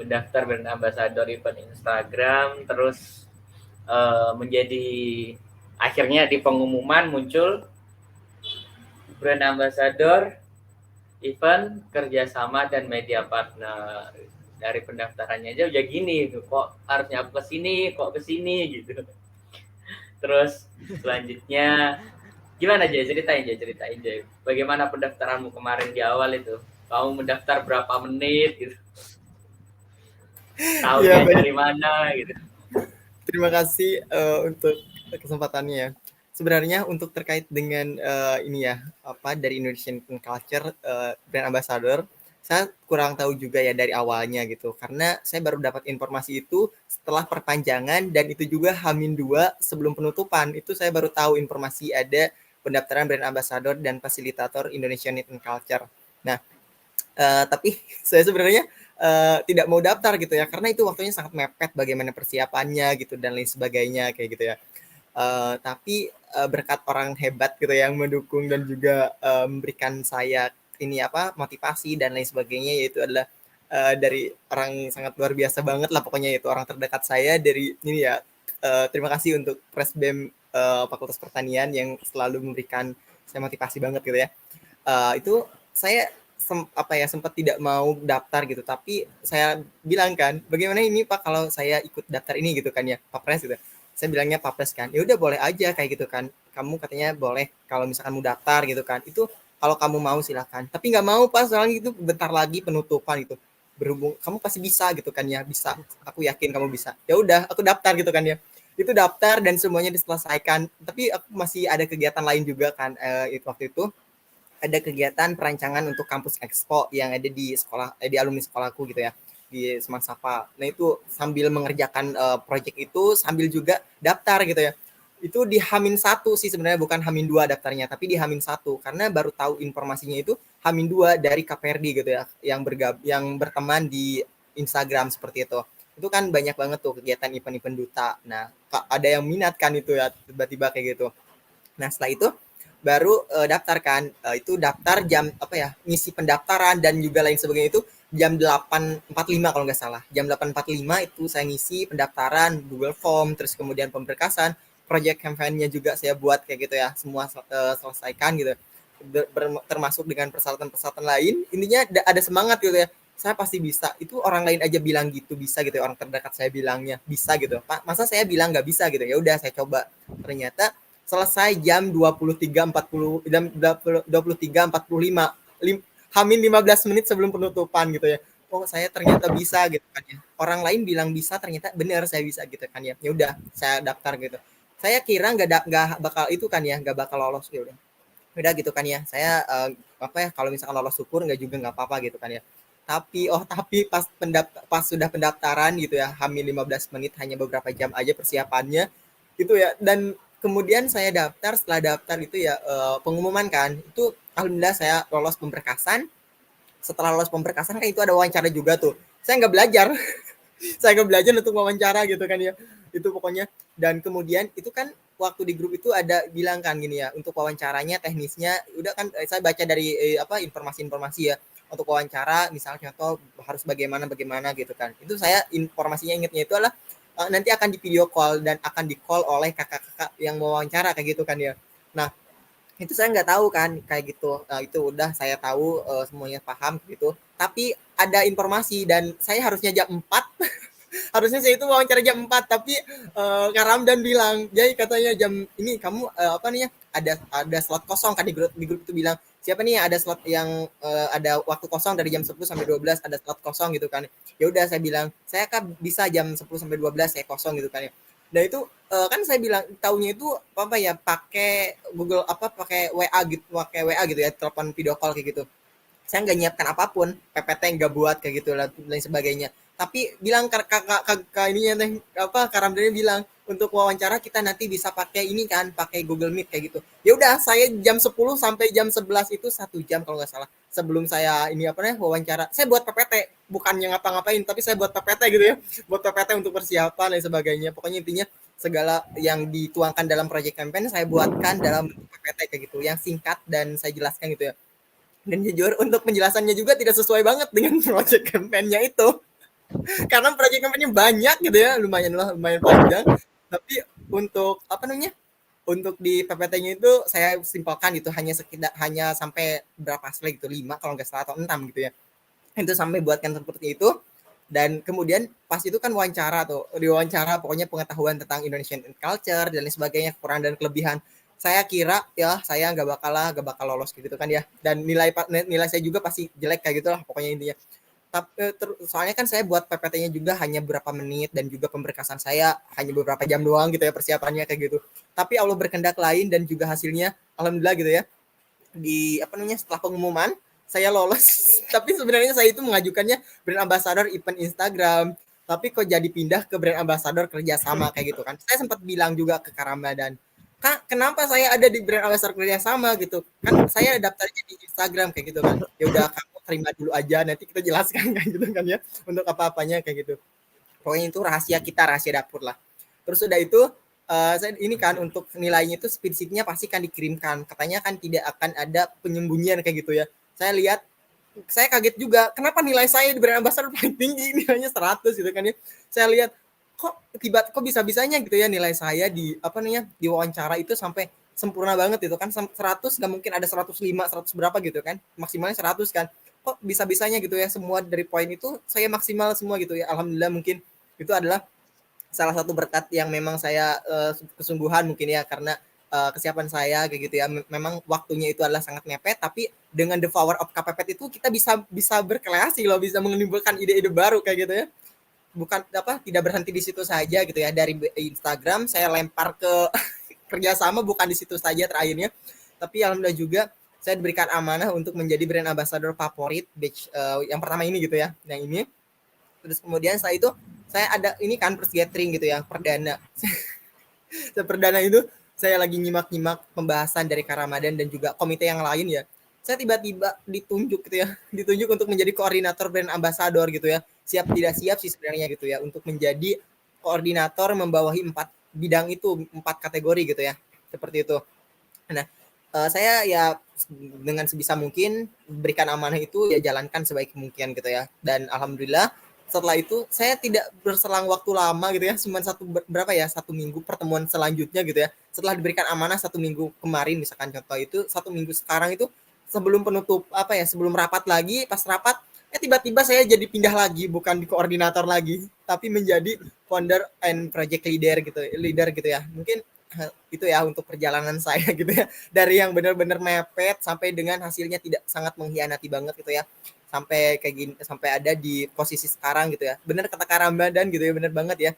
Speaker 2: Mendaftar brand ambassador event Instagram, terus menjadi akhirnya di pengumuman muncul brand ambassador event kerjasama dan media partner. Dari pendaftarannya aja udah gini, kok harusnya aku kesini, kok kesini gitu. Terus selanjutnya gimana Jay? Ceritain Jay. Bagaimana pendaftaranmu kemarin di awal itu? Kamu mendaftar berapa menit gitu? Tahu ya, dari mana gitu?
Speaker 3: Terima kasih untuk kesempatannya. Sebenarnya untuk terkait dengan ini ya, apa dari Indonesian Culture brand ambassador, saya kurang tahu juga ya dari awalnya gitu. Karena saya baru dapat informasi itu setelah perpanjangan dan itu juga H-2 sebelum penutupan. Itu saya baru tahu informasi ada pendaftaran brand ambassador dan fasilitator Indonesian Culture. Nah, tapi saya sebenarnya tidak mau daftar gitu ya karena itu waktunya sangat mepet bagaimana persiapannya gitu dan lain sebagainya kayak gitu ya. Tapi berkat orang hebat gitu yang mendukung dan juga memberikan saya ini apa motivasi dan lain sebagainya, yaitu adalah dari orang yang sangat luar biasa banget lah pokoknya, itu orang terdekat saya dari ini ya. Terima kasih untuk Presbem Fakultas Pertanian yang selalu memberikan saya motivasi banget gitu ya. Itu saya sempat tidak mau daftar gitu, tapi saya bilang kan, bagaimana ini Pak kalau saya ikut daftar ini gitu kan ya, Pak Pres gitu. Saya bilangnya Pak Pres kan, ya udah boleh aja kayak gitu kan, kamu katanya boleh kalau misalkan mau daftar gitu kan, itu kalau kamu mau silakan. Tapi nggak mau Pak, soalnya itu bentar lagi penutupan gitu, berhubung kamu pasti bisa gitu kan ya, bisa, aku yakin kamu bisa. Ya udah aku daftar gitu kan ya, itu daftar dan semuanya diselesaikan. Tapi aku masih ada kegiatan lain juga kan waktu itu ada kegiatan perancangan untuk kampus expo yang ada di sekolah di alumni sekolahku gitu ya, di Semangsapa. Nah itu sambil mengerjakan project itu sambil juga daftar gitu ya. Itu di H-1 sih sebenarnya, bukan H-2 daftarnya, tapi di H-1 karena baru tahu informasinya itu H-2 dari KPRD gitu ya, yang berteman di Instagram seperti itu. Itu kan banyak banget tuh kegiatan event-event duta. Nah, ada yang minat kan itu ya tiba-tiba kayak gitu. Nah, setelah itu baru daftar kan, itu daftar jam apa ya, ngisi pendaftaran dan juga lain sebagainya itu jam 8.45 kalau nggak salah. Jam 8.45 itu saya ngisi pendaftaran, Google Form, terus kemudian pemberkasan, project campaign-nya juga saya buat kayak gitu ya, semua selesaikan gitu. Termasuk dengan persyaratan-persyaratan lain, intinya ada semangat gitu ya. Saya pasti bisa. Itu orang lain aja bilang gitu bisa gitu ya, orang terdekat saya bilangnya bisa gitu. Pak, masa saya bilang nggak bisa gitu? Ya udah saya coba. Ternyata selesai jam 23.40 jam 23.45 Hamin 15 menit sebelum penutupan gitu ya. Oh, saya ternyata bisa gitu kan ya. Orang lain bilang bisa, ternyata benar saya bisa gitu kan ya. Ya udah, saya daftar gitu. Saya kira nggak bakal itu kan ya, nggak bakal lolos ya udah. Udah gitu kan ya. Saya apa ya, kalau misalkan lolos syukur, nggak juga nggak apa-apa gitu kan ya. Tapi pas sudah pendaftaran gitu ya, Hamin 15 menit, hanya beberapa jam aja persiapannya gitu ya. Dan kemudian saya daftar, setelah daftar itu ya pengumuman kan, itu alhamdulillah saya lolos pemberkasan. Setelah lolos pemberkasan kan itu ada wawancara juga tuh, saya nggak belajar. Saya nggak belajar untuk wawancara gitu kan ya, itu pokoknya. Dan kemudian itu kan waktu di grup itu ada bilang kan gini ya, untuk wawancaranya teknisnya udah kan saya baca dari informasi-informasi ya, untuk wawancara, misalnya contoh harus bagaimana gitu kan. Itu saya informasinya ingatnya itu adalah nanti akan di video call dan akan di call oleh kakak-kakak yang mau wawancara kayak gitu kan ya. Nah, itu saya nggak tahu kan kayak gitu. Itu udah saya tahu, semuanya paham gitu. Tapi ada informasi dan saya harusnya jam 4 harusnya saya itu wawancara jam 4 tapi Kak Ramdan bilang, jadi katanya jam ini kamu apa nih ya, ada slot kosong kan di grup itu bilang, siapa nih ada slot yang ada waktu kosong dari jam 10 sampai 12 ada slot kosong gitu kan. Ya udah saya bilang, saya kan bisa jam 10 sampai 12 saya kosong gitu kan ya. Dan itu kan saya bilang taunya itu apa ya, pakai Google apa pakai WA gitu ya, telepon video call kayak gitu. Saya nggak nyiapkan apapun, PPT nggak buat kayak gitu dan lain sebagainya. Tapi bilang kakak ininya teh apa Karamdanya bilang untuk wawancara kita nanti bisa pakai ini kan, pakai Google Meet kayak gitu. Ya udah saya jam 10 sampai jam 11 itu 1 jam kalau nggak salah. Sebelum saya ini apa nih wawancara, saya buat PPT, bukannya ngapa-ngapain, tapi saya buat PPT gitu ya. Buat PPT untuk persiapan dan sebagainya. Pokoknya intinya segala yang dituangkan dalam project campaign saya buatkan dalam PPT kayak gitu, yang singkat dan saya jelaskan gitu ya. Dan jujur untuk penjelasannya juga tidak sesuai banget dengan project campaign-nya itu. Karena project campaign-nya banyak gitu ya, lumayan panjang. Tapi untuk apa namanya? Untuk di PPT-nya itu saya simpelkan gitu, hanya sampai berapa slide gitu, 5 kalau nggak salah atau 6 gitu ya. Itu sampai buatkan seperti itu. Dan kemudian pas itu kan wawancara tuh, diwawancara pokoknya pengetahuan tentang Indonesian culture dan lain sebagainya, kekurangan dan kelebihan. Saya kira ya saya nggak bakal lolos gitu kan ya. Dan nilai saya juga pasti jelek kayak gitulah pokoknya intinya. Tapi soalnya kan saya buat PPT-nya juga hanya berapa menit dan juga pemberkasan saya hanya beberapa jam doang gitu ya persiapannya kayak gitu. Tapi Allah berkehendak lain dan juga hasilnya alhamdulillah gitu ya. Di apa namanya setelah pengumuman saya lolos tapi sebenarnya saya itu mengajukannya brand ambassador event Instagram tapi kok jadi pindah ke brand ambassador kerjasama kayak gitu kan. Saya sempat bilang juga ke Kak Ramadan, Kak kenapa saya ada di brand ambassador kerjasama gitu kan, saya daftarnya di Instagram kayak gitu kan. Ya udah kamu terima dulu aja nanti kita jelaskan kayak gitu kan ya untuk apa-apanya kayak gitu. Pokoknya itu rahasia kita, rahasia dapur lah. Terus udah itu saya ini kan untuk nilainya itu spreadsheet-nya pasti kan dikirimkan. Katanya kan tidak akan ada penyembunyian kayak gitu ya. Saya lihat, saya kaget juga. Kenapa nilai saya di brand ambassador paling tinggi, nilainya 100 gitu kan ya. Saya lihat kok bisa-bisanya gitu ya nilai saya di apa namanya di wawancara itu sampai sempurna banget itu kan 100 nggak mungkin ada 105 100 berapa gitu kan, maksimalnya 100 kan. Kok bisa-bisanya gitu ya semua dari poin itu saya maksimal semua gitu ya. Alhamdulillah mungkin itu adalah salah satu berkat yang memang saya kesungguhan mungkin ya karena kesiapan saya kayak gitu ya. Memang waktunya itu adalah sangat mepet tapi dengan the power of KPPT itu kita bisa berkreasi loh, bisa menimbulkan ide-ide baru kayak gitu ya. Bukan apa tidak berhenti di situ saja gitu ya, dari Instagram saya lempar ke kerjasama, bukan di situ saja terakhirnya, tapi alhamdulillah juga saya diberikan amanah untuk menjadi brand ambassador favorit batch yang pertama ini gitu ya, yang ini. Terus kemudian setelah itu saya ada ini kan first gathering gitu ya, perdana. Perdana itu saya lagi nyimak-nyimak pembahasan dari Kak Ramadan dan juga komite yang lain ya. Saya tiba-tiba ditunjuk gitu ya, ditunjuk untuk menjadi koordinator brand ambassador gitu ya. Siap tidak siap sih sebenarnya gitu ya untuk menjadi koordinator membawahi 4 bidang itu, 4 kategori gitu ya. Seperti itu. Nah, saya ya dengan sebisa mungkin berikan amanah itu ya jalankan sebaik mungkin gitu ya. Dan alhamdulillah setelah itu saya tidak berselang waktu lama gitu ya, cuma berapa ya 1 minggu pertemuan selanjutnya gitu ya. Setelah diberikan amanah 1 minggu kemarin misalkan contoh itu 1 minggu sekarang itu sebelum penutup apa ya sebelum rapat lagi, pas rapat tiba-tiba saya jadi pindah lagi, bukan di koordinator lagi tapi menjadi founder and project leader gitu ya. Mungkin itu ya untuk perjalanan saya gitu ya, dari yang benar-benar mepet sampai dengan hasilnya tidak sangat mengkhianati banget gitu ya, sampai kayak gini, sampai ada di posisi sekarang gitu ya. Benar kata Kak Ramdan gitu ya, benar banget ya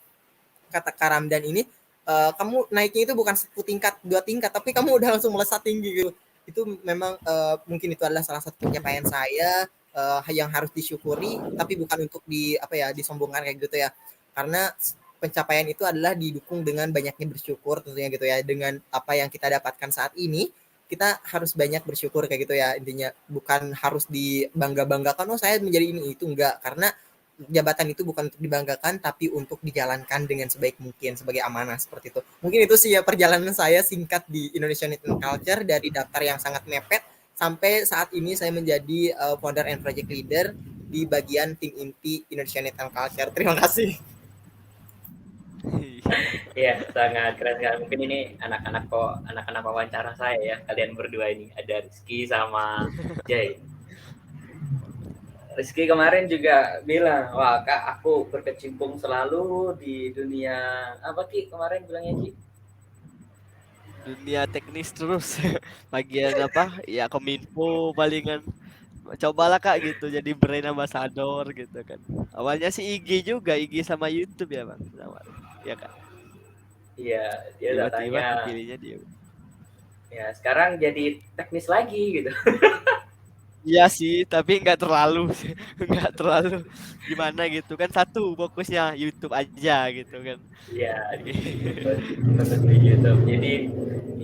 Speaker 3: kata Kak Ramdan ini, kamu naiknya itu bukan 1 tingkat 2 tingkat tapi kamu udah langsung melesat tinggi gitu. Itu memang mungkin itu adalah salah satu pencapaian saya yang harus disyukuri tapi bukan untuk apa ya disombongkan kayak gitu ya, karena pencapaian itu adalah didukung dengan banyaknya bersyukur tentunya gitu ya. Dengan apa yang kita dapatkan saat ini kita harus banyak bersyukur kayak gitu ya, intinya bukan harus dibangga-banggakan oh saya menjadi ini itu, enggak, karena jabatan itu bukan untuk dibanggakan tapi untuk dijalankan dengan sebaik mungkin sebagai amanah seperti itu. Mungkin itu sih ya perjalanan saya singkat di Indonesian Youth and Culture, dari daftar yang sangat mepet sampai saat ini saya menjadi founder and project leader di bagian tim inti Indonesian Youth and Culture. Terima kasih.
Speaker 2: Iya, sangat keren sekali. Mungkin ini anak-anak wawancara saya ya, kalian berdua ini. Ada Rizky sama Jay. Rizky kemarin juga bilang, wah Kak, aku berkecimpung selalu di dunia, apa Ki kemarin bilangnya Ki?
Speaker 1: Dunia teknis terus. Bagian apa? Ya Kominfo palingan. Cobalah Kak gitu jadi brand ambassador gitu kan. Awalnya sih IG juga, IG sama YouTube ya Bang. Sama. Ya Kak.
Speaker 2: Iya, dia
Speaker 1: Tiba-tiba
Speaker 2: datanya,
Speaker 1: kepilihnya dia.
Speaker 2: ya sekarang jadi teknis lagi gitu.
Speaker 1: Iya sih, tapi nggak terlalu, nggak terlalu gimana gitu kan. Satu fokusnya YouTube aja gitu kan.
Speaker 2: Iya, fokus di YouTube. Jadi,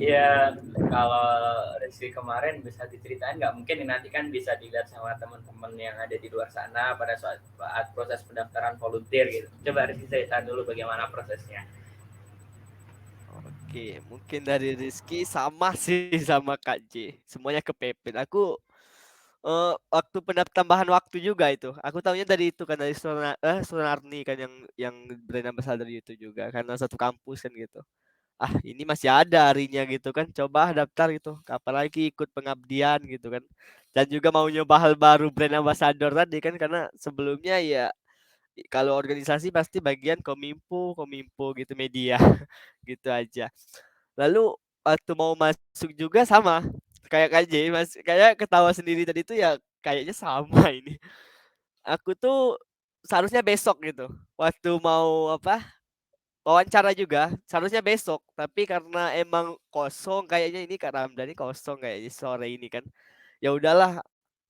Speaker 2: ya kalau Rizky kemarin bisa diceritain nggak? Mungkin nanti kan bisa dilihat sama teman-teman yang ada di luar sana pada saat proses pendaftaran volunteer gitu. Coba Rizky cerita dulu bagaimana prosesnya.
Speaker 1: Oke, mungkin dari Rizky sama sih sama Kak J. Semuanya kepepet. Aku waktu tambahan waktu juga itu. Aku tahunya dari itu kan dari Sunarni kan yang brand ambassador itu juga karena satu kampus kan gitu. Ah, ini masih ada harinya gitu kan. Coba daftar gitu. Apalagi ikut pengabdian gitu kan. Dan juga mau nyoba hal baru brand ambassador tadi kan karena sebelumnya ya kalau organisasi pasti bagian Kominfo, Kominfo gitu media gitu aja. Lalu waktu mau masuk juga sama kayak KJ Mas, kayak ketawa sendiri tadi tuh ya kayaknya sama ini. Aku tuh seharusnya besok gitu. Waktu mau apa? Wawancara juga seharusnya besok, tapi karena emang kosong kayaknya ini Kak Ramdhani kosong kayaknya sore ini kan. Ya udahlah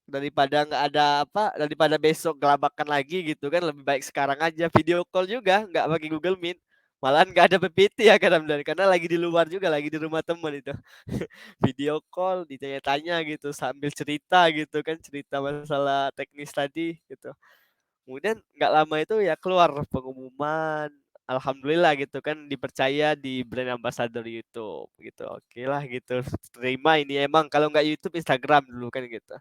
Speaker 1: daripada nggak ada apa, daripada besok gelabakan lagi gitu kan lebih baik sekarang aja video call juga nggak pakai Google Meet. Malahan nggak ada PPT ya Kak Ramdhani karena lagi di luar juga lagi di rumah temen itu. Video call ditanya-tanya gitu sambil cerita gitu kan cerita masalah teknis tadi gitu. Kemudian nggak lama itu ya keluar pengumuman, alhamdulillah gitu kan dipercaya di brand ambassador YouTube gitu. Oke lah gitu, terima ini emang kalau nggak YouTube Instagram dulu kan gitu.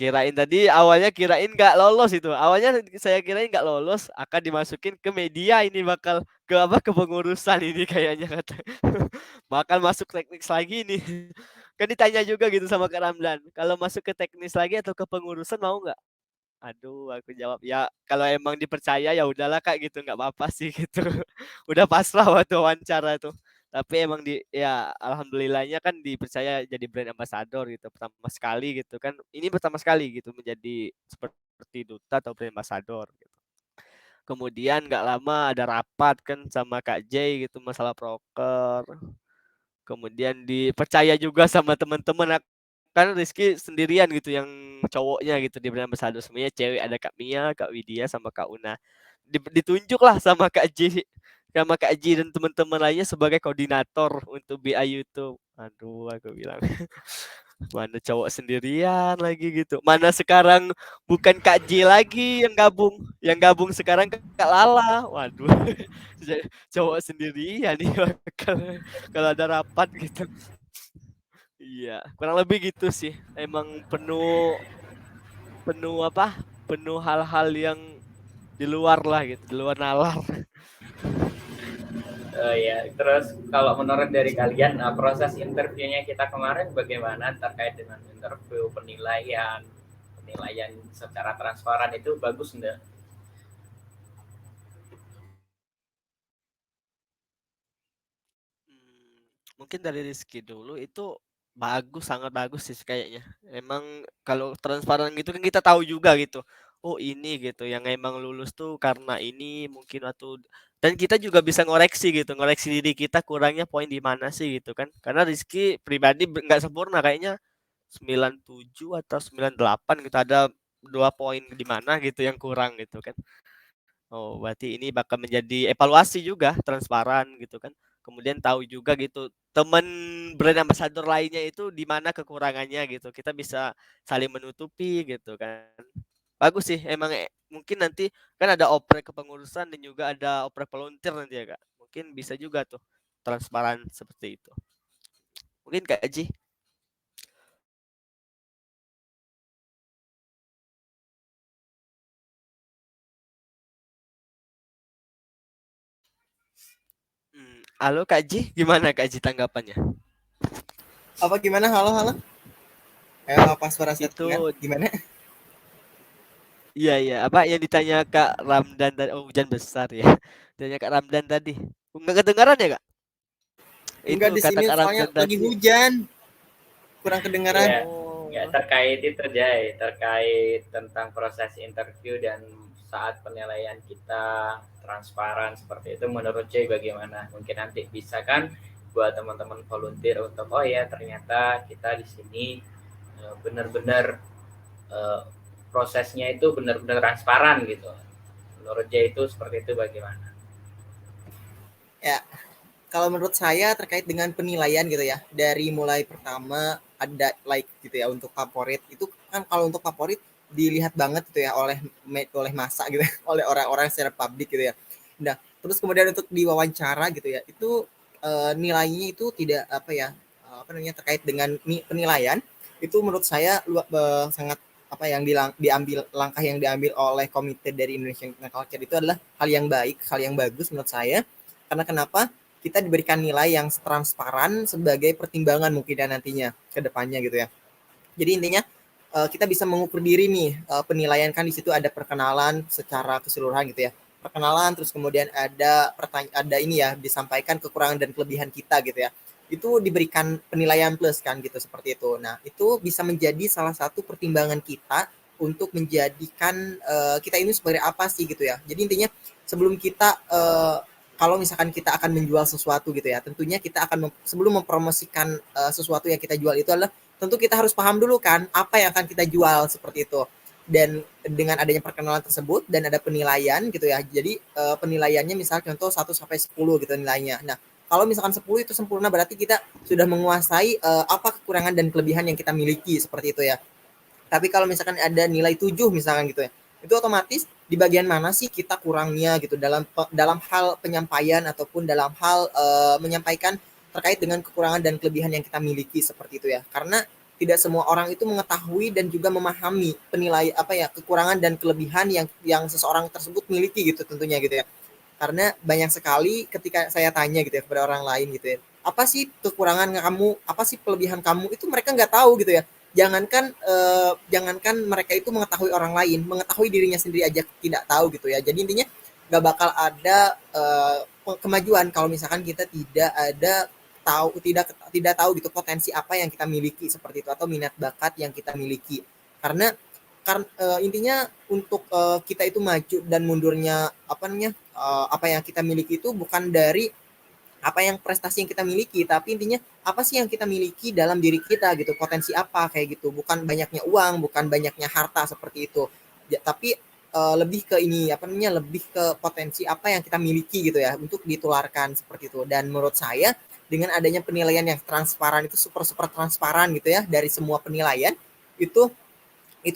Speaker 1: Kirain tadi awalnya kirain nggak lolos itu. Awalnya saya kirain nggak lolos akan dimasukin ke media ini bakal ke apa ke pengurusan ini kayaknya kata. Bakal masuk teknis lagi nih. Kan ditanya juga gitu sama Kak Ramdan. Kalau masuk ke teknis lagi atau ke pengurusan mau nggak? Aduh, aku jawab, "Ya, kalau emang dipercaya ya udahlah Kak," gitu, nggak apa-apa sih gitu. Udah pasrah waktu wawancara tuh. Tapi emang ya alhamdulillahnya kan dipercaya jadi brand ambassador gitu, pertama sekali gitu kan. Ini pertama sekali gitu menjadi seperti duta atau brand ambassador gitu. Kemudian nggak lama ada rapat kan sama Kak J gitu masalah proker. Kemudian dipercaya juga sama teman-teman kan Rizky sendirian gitu yang cowoknya gitu di brand ambassador semuanya cewek ada Kak Mia, Kak Widya sama Kak Una. Ditunjuk lah sama Kak J dan teman-teman lainnya sebagai koordinator untuk BI YouTube. Aduh, aku bilang mana cowok sendirian lagi gitu. Mana sekarang bukan Kak J lagi yang gabung sekarang Kak Lala. Waduh, cowok sendirian nih kalau ada rapat gitu. Iya, kurang lebih gitu sih. Emang penuh penuh apa? Penuh hal-hal yang di luar lah gitu, di luar nalar.
Speaker 2: Ya, terus kalau menurut dari kalian, proses interviewnya kita kemarin bagaimana terkait dengan interview penilaian secara transparan itu bagus enggak?
Speaker 1: Mungkin dari Rizky dulu itu bagus, sangat bagus sih kayaknya. Emang kalau transparan gitu kan kita tahu juga gitu. Oh ini gitu yang emang lulus tuh karena ini mungkin atau dan kita juga bisa ngoreksi gitu, ngoreksi diri kita kurangnya poin di mana sih gitu kan. Karena Rizky pribadi nggak sempurna kayaknya 97 atau 98 gitu ada 2 poin di mana gitu yang kurang gitu kan. Oh, berarti ini bakal menjadi evaluasi juga, transparan gitu kan. Kemudian tahu juga gitu, teman brand ambassador lainnya itu di mana kekurangannya gitu. Kita bisa saling menutupi gitu kan. Bagus sih, emang mungkin nanti kan ada oprek kepengurusan dan juga ada oprek volunteer nanti ya Kak. Mungkin bisa juga tuh transparan seperti itu. Mungkin Kak Ji. Halo Kak Ji, gimana Kak Ji tanggapannya?
Speaker 3: Apa gimana? Halo, halo. Apa suara saya terdengar?
Speaker 1: Itu
Speaker 3: Gimana?
Speaker 1: iya apa yang ditanya Kak Ramdan tadi? Oh, hujan besar ya. Tanya Kak Ramdan tadi. Enggak kedengaran ya Kak? Itu
Speaker 3: Enggak, di
Speaker 1: kata
Speaker 3: sini
Speaker 1: Kak
Speaker 3: soalnya
Speaker 1: Ramdan
Speaker 3: lagi
Speaker 1: tadi.
Speaker 3: hujan. Kurang kedengaran.
Speaker 2: Ya, ya
Speaker 1: Oh,
Speaker 2: terkait itu Jay, terkait tentang proses interview dan saat penilaian kita transparan seperti itu menurut Jay bagaimana? Mungkin nanti bisa kan buat teman-teman volunteer untuk oh ya ternyata kita di sini benar-benar eh, prosesnya itu benar-benar transparan gitu. Menurut Jay itu seperti itu bagaimana?
Speaker 3: Ya, kalau menurut saya terkait dengan penilaian gitu ya, dari mulai pertama ada like gitu ya untuk favorit itu kan, kalau untuk favorit dilihat banget gitu ya oleh masa gitu ya, oleh orang-orang secara publik gitu ya. Nah, terus kemudian untuk diwawancara gitu ya, itu nilainya itu tidak apa ya, apa namanya, terkait dengan penilaian itu menurut saya sangat apa yang diambil langkah yang diambil oleh komite dari Indonesian Culture itu adalah hal yang baik, hal yang bagus menurut saya. Karena kenapa? Kita diberikan nilai yang transparan sebagai pertimbangan mungkin ya nantinya ke depannya gitu ya. Jadi intinya kita bisa mengukur diri nih, penilaian kan di situ ada perkenalan secara keseluruhan gitu ya. Perkenalan, terus kemudian ada ini ya, disampaikan kekurangan dan kelebihan kita gitu ya. Itu diberikan penilaian plus kan gitu, seperti itu. Nah, itu bisa menjadi salah satu pertimbangan kita untuk menjadikan kita ini sebagai apa sih gitu ya. Jadi intinya sebelum kita kalau misalkan kita akan menjual sesuatu gitu ya, tentunya kita akan sebelum mempromosikan sesuatu yang kita jual itu adalah tentu kita harus paham dulu kan apa yang akan kita jual seperti itu. Dan dengan adanya perkenalan tersebut dan ada penilaian gitu ya. Jadi penilaiannya misal contoh 1 sampai 10 gitu nilainya. Nah, kalau misalkan 10 itu sempurna berarti kita sudah menguasai apa kekurangan dan kelebihan yang kita miliki seperti itu ya. Tapi kalau misalkan ada nilai 7 misalkan gitu ya, itu otomatis di bagian mana sih kita kurangnya gitu dalam dalam hal penyampaian ataupun dalam hal menyampaikan terkait dengan kekurangan dan kelebihan yang kita miliki seperti itu ya. Karena tidak semua orang itu mengetahui dan juga memahami penilai apa ya, kekurangan dan kelebihan yang seseorang tersebut miliki gitu tentunya gitu ya. Karena banyak sekali ketika saya tanya gitu ya kepada orang lain gitu ya, apa sih kekurangan kamu, apa sih kelebihan kamu, itu mereka nggak tahu gitu ya. Jangankan mereka itu mengetahui orang lain, mengetahui dirinya sendiri aja tidak tahu gitu ya. Jadi intinya nggak bakal ada kemajuan kalau misalkan kita tidak tahu gitu potensi apa yang kita miliki seperti itu, atau minat bakat yang kita miliki. Karena intinya untuk kita itu maju dan mundurnya apa namanya, apa yang kita miliki itu bukan dari apa yang prestasi yang kita miliki, tapi intinya apa sih yang kita miliki dalam diri kita gitu, potensi apa kayak gitu, bukan banyaknya uang, bukan banyaknya harta seperti itu ya, tapi lebih ke ini apa namanya, lebih ke potensi apa yang kita miliki gitu ya untuk ditularkan seperti itu. Dan menurut saya dengan adanya penilaian yang transparan itu, super super transparan gitu ya, dari semua penilaian itu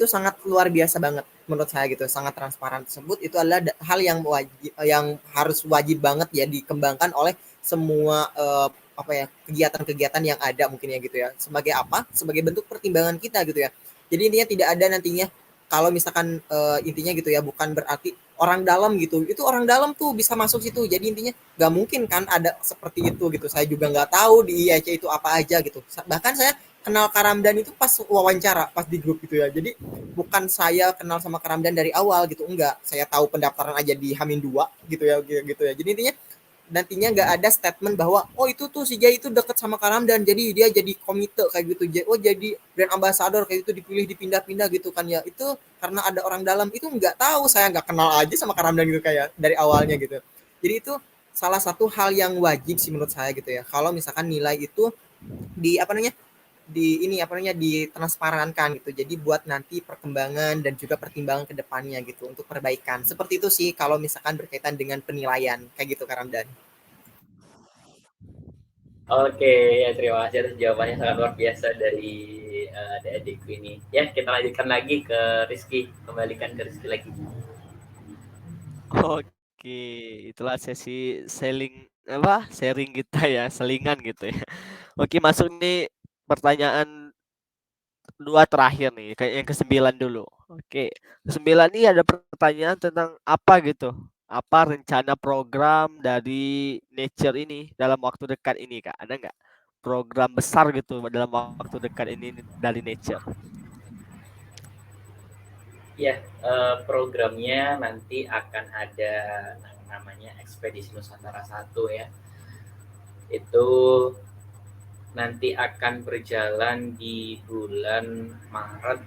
Speaker 3: sangat luar biasa banget menurut saya gitu. Sangat transparan tersebut itu adalah hal yang wajib, yang harus wajib banget ya dikembangkan oleh semua apa ya, kegiatan-kegiatan yang ada mungkin ya gitu ya, sebagai apa, sebagai bentuk pertimbangan kita gitu ya. Jadi intinya tidak ada nantinya kalau misalkan intinya gitu ya, bukan berarti orang dalam gitu, itu orang dalam tuh bisa masuk situ. Jadi intinya nggak mungkin kan ada seperti itu gitu. Saya juga nggak tahu di IAC itu apa aja gitu. Bahkan saya kenal Karamdan itu pas wawancara, pas di grup gitu ya. Jadi bukan saya kenal sama Karamdan dari awal gitu, enggak. Saya tahu pendaftaran aja di Hamin 2 gitu ya, gitu ya. Jadi intinya nantinya nggak ada statement bahwa oh itu tuh si Jay itu deket sama Karamdan jadi dia jadi komite kayak gitu, oh jadi brand ambassador kayak gitu, dipilih dipindah-pindah gitu kan ya. Itu karena ada orang dalam, itu nggak tahu, saya nggak kenal aja sama Karamdan gitu kayak dari awalnya gitu. Jadi itu salah satu hal yang wajib sih menurut saya gitu ya, kalau misalkan nilai itu di apa namanya, di ini apa namanya, ditransparankan gitu. Jadi buat nanti perkembangan dan juga pertimbangan ke depannya gitu untuk perbaikan. Seperti itu sih kalau misalkan berkaitan dengan penilaian kayak gitu Karamdan.
Speaker 2: Oke, ya terima kasih atas jawabannya sangat luar biasa dari adik-adikku ini. Ya, kita lanjutkan lagi ke Rizky, kembalikan ke Rizky lagi.
Speaker 1: oke. Itulah sesi sharing kita ya, selingan gitu ya. Oke, masuk nih pertanyaan 2 terakhir nih, kayak yang ke-9 dulu. Oke, ke-9 nih ada pertanyaan tentang apa gitu. apa rencana program dari Nature ini dalam waktu dekat ini, Kak? Ada nggak program besar gitu dalam waktu dekat ini dari Nature?
Speaker 2: Ya, programnya nanti akan ada namanya Ekspedisi Nusantara 1 ya. Itu nanti akan berjalan di bulan Maret,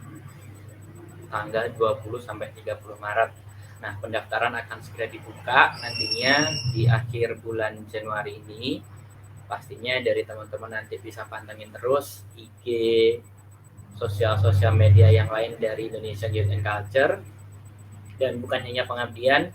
Speaker 2: tanggal 20 sampai 30 Maret. Nah, pendaftaran akan segera dibuka nantinya di akhir bulan Januari ini. Pastinya dari teman-teman nanti bisa pantengin terus IG, sosial media yang lain dari Indonesian Youth and Culture. Dan bukan hanya pengabdian,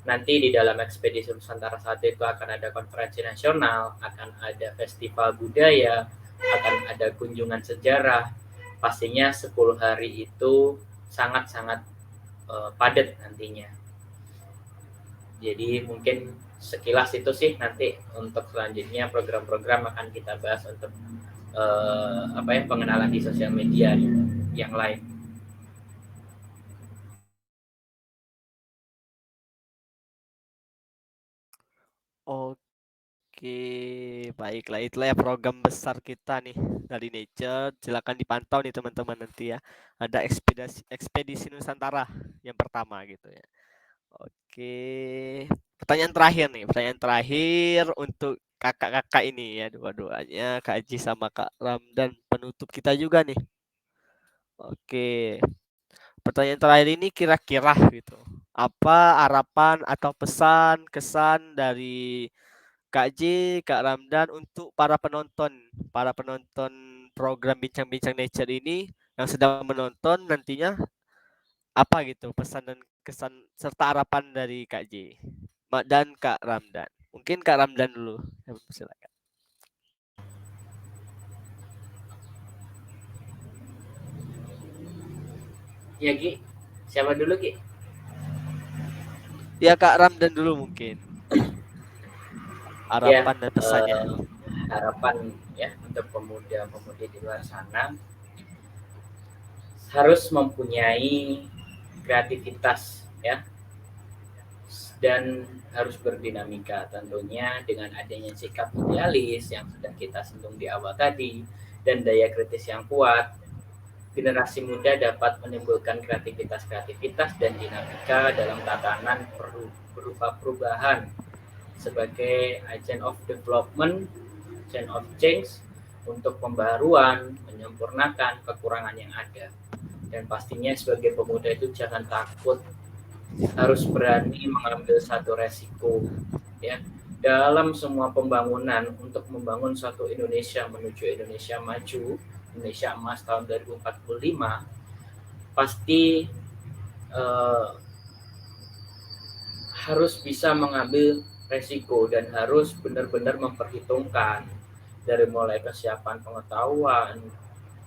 Speaker 2: nanti di dalam Ekspedisi Nusantara 1 itu akan ada konferensi nasional, akan ada festival budaya, akan ada kunjungan sejarah. Pastinya 10 hari itu sangat-sangat padat nantinya. Jadi mungkin sekilas itu sih, nanti untuk selanjutnya program-program akan kita bahas untuk pengenalan di sosial media yang lain.
Speaker 1: Oke, baiklah itulah ya program besar kita nih dari Nature. Silakan dipantau nih teman-teman nanti ya. Ada ekspedisi Nusantara yang pertama gitu ya. Oke, pertanyaan terakhir untuk kakak-kakak ini ya, dua-duanya Kak Aji sama Kak Ramdan, penutup kita juga nih. Oke, pertanyaan terakhir ini kira-kira gitu, apa harapan atau pesan kesan dari Kak J, Kak Ramdan untuk para penonton program Bincang-Bincang Nature ini yang sedang menonton nantinya, apa gitu pesan dan kesan serta harapan dari Kak J dan Kak Ramdan. Mungkin Kak Ramdan dulu, silakan.
Speaker 2: Ya Ki, siapa dulu Ki?
Speaker 1: Ya Kak Ramdan dulu mungkin. Harapan
Speaker 2: Ya,
Speaker 1: dan pesannya.
Speaker 2: harapan ya untuk pemuda-pemudi di luar sana harus mempunyai kreativitas ya, dan harus berdinamika tentunya dengan adanya sikap idealis yang sudah kita singgung di awal tadi dan daya kritis yang kuat. Generasi muda dapat menimbulkan kreativitas dan dinamika dalam tatanan berupa perubahan sebagai agent of development, agent of change untuk pembaruan, menyempurnakan kekurangan yang ada. Dan pastinya sebagai pemuda itu jangan takut, harus berani mengambil satu resiko ya dalam semua pembangunan untuk membangun suatu Indonesia menuju Indonesia maju, Indonesia emas tahun 2045. Pasti harus bisa mengambil resiko dan harus benar-benar memperhitungkan dari mulai kesiapan pengetahuan,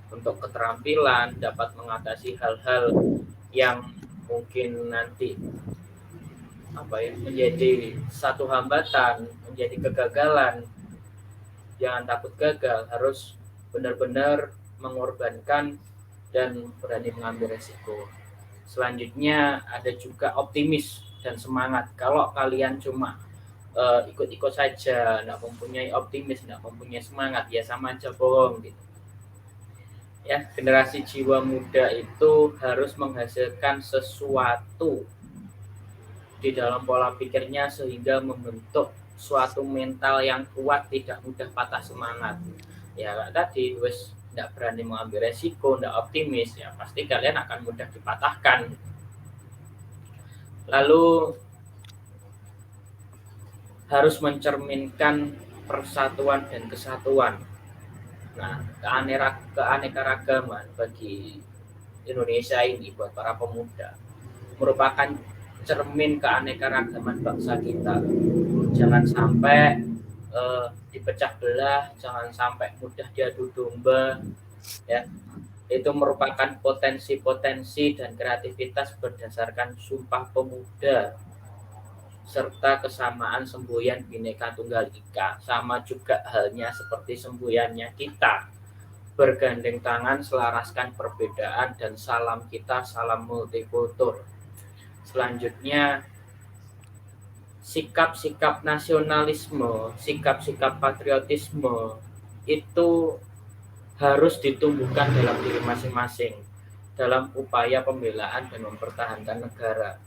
Speaker 2: untuk keterampilan, dapat mengatasi hal-hal yang mungkin nanti menjadi satu hambatan, menjadi kegagalan. Jangan takut gagal, harus benar-benar mengorbankan dan berani mengambil resiko. Selanjutnya ada juga optimis dan semangat. Kalau kalian cuma ikut-ikut saja, nggak mempunyai optimis, nggak mempunyai semangat, ya sama aja bohong gitu. Ya, generasi jiwa muda itu harus menghasilkan sesuatu di dalam pola pikirnya sehingga membentuk suatu mental yang kuat, tidak mudah patah semangat. Ya tadi wes tidak berani mengambil resiko, tidak optimis, ya pasti kalian akan mudah dipatahkan. Lalu harus mencerminkan persatuan dan kesatuan. Nah, keanekaragaman bagi Indonesia ini buat para pemuda merupakan cermin keanekaragaman bangsa kita. Jangan sampai dipecah belah, jangan sampai mudah diadu domba ya. Itu merupakan potensi-potensi dan kreativitas berdasarkan Sumpah Pemuda serta kesamaan semboyan Bhinneka Tunggal Ika. Sama juga halnya seperti semboyannya kita, bergandeng tangan, selaraskan perbedaan, dan salam kita, salam multikultur. Selanjutnya sikap-sikap nasionalisme, sikap-sikap patriotisme itu harus ditumbuhkan dalam diri masing-masing dalam upaya pembelaan dan mempertahankan negara.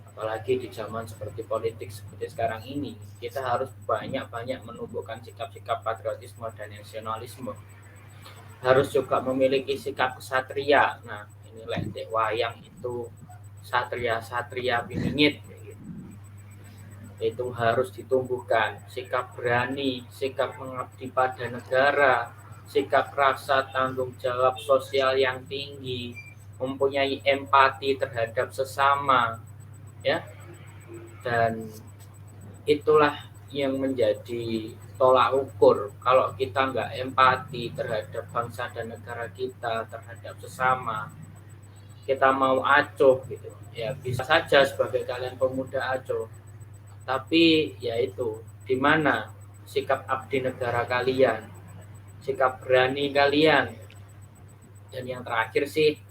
Speaker 2: Apalagi di zaman seperti politik seperti sekarang ini, kita harus banyak-banyak menumbuhkan sikap-sikap patriotisme dan nasionalisme. Harus juga memiliki sikap kesatria. Nah, ini lek wayang itu satria-satria biningit itu harus ditumbuhkan, sikap berani, sikap mengabdi pada negara, sikap rasa tanggung jawab sosial yang tinggi, mempunyai empati terhadap sesama, ya, dan itulah yang menjadi tolak ukur. Kalau kita nggak empati terhadap bangsa dan negara kita, terhadap sesama, kita mau acuh gitu, ya bisa saja sebagai kalian pemuda acuh. Tapi ya itu, di mana sikap abdi negara kalian, sikap berani kalian, dan yang terakhir sih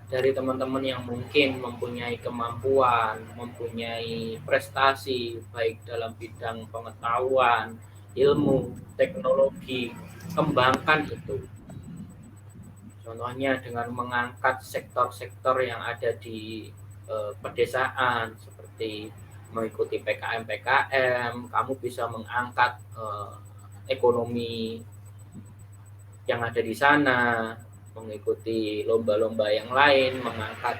Speaker 2: dari teman-teman yang mungkin mempunyai kemampuan, mempunyai prestasi baik dalam bidang pengetahuan, ilmu, teknologi, kembangkan itu. Contohnya dengan mengangkat sektor-sektor yang ada di pedesaan seperti mengikuti PKM, kamu bisa mengangkat ekonomi yang ada di sana, mengikuti lomba-lomba yang lain, mengangkat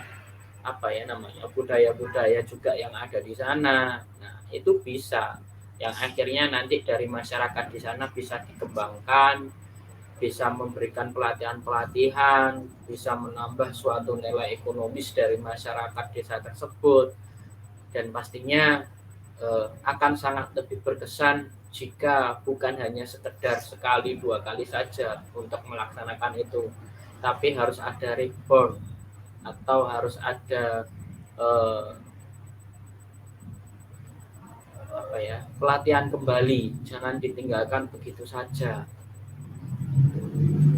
Speaker 2: budaya-budaya juga yang ada di sana. Nah, itu bisa yang akhirnya nanti dari masyarakat di sana bisa dikembangkan, bisa memberikan pelatihan-pelatihan, bisa menambah suatu nilai ekonomis dari masyarakat desa tersebut, dan pastinya akan sangat lebih berkesan jika bukan hanya sekedar sekali dua kali saja untuk melaksanakan itu, tapi harus ada reborn atau harus ada pelatihan kembali, jangan ditinggalkan begitu saja.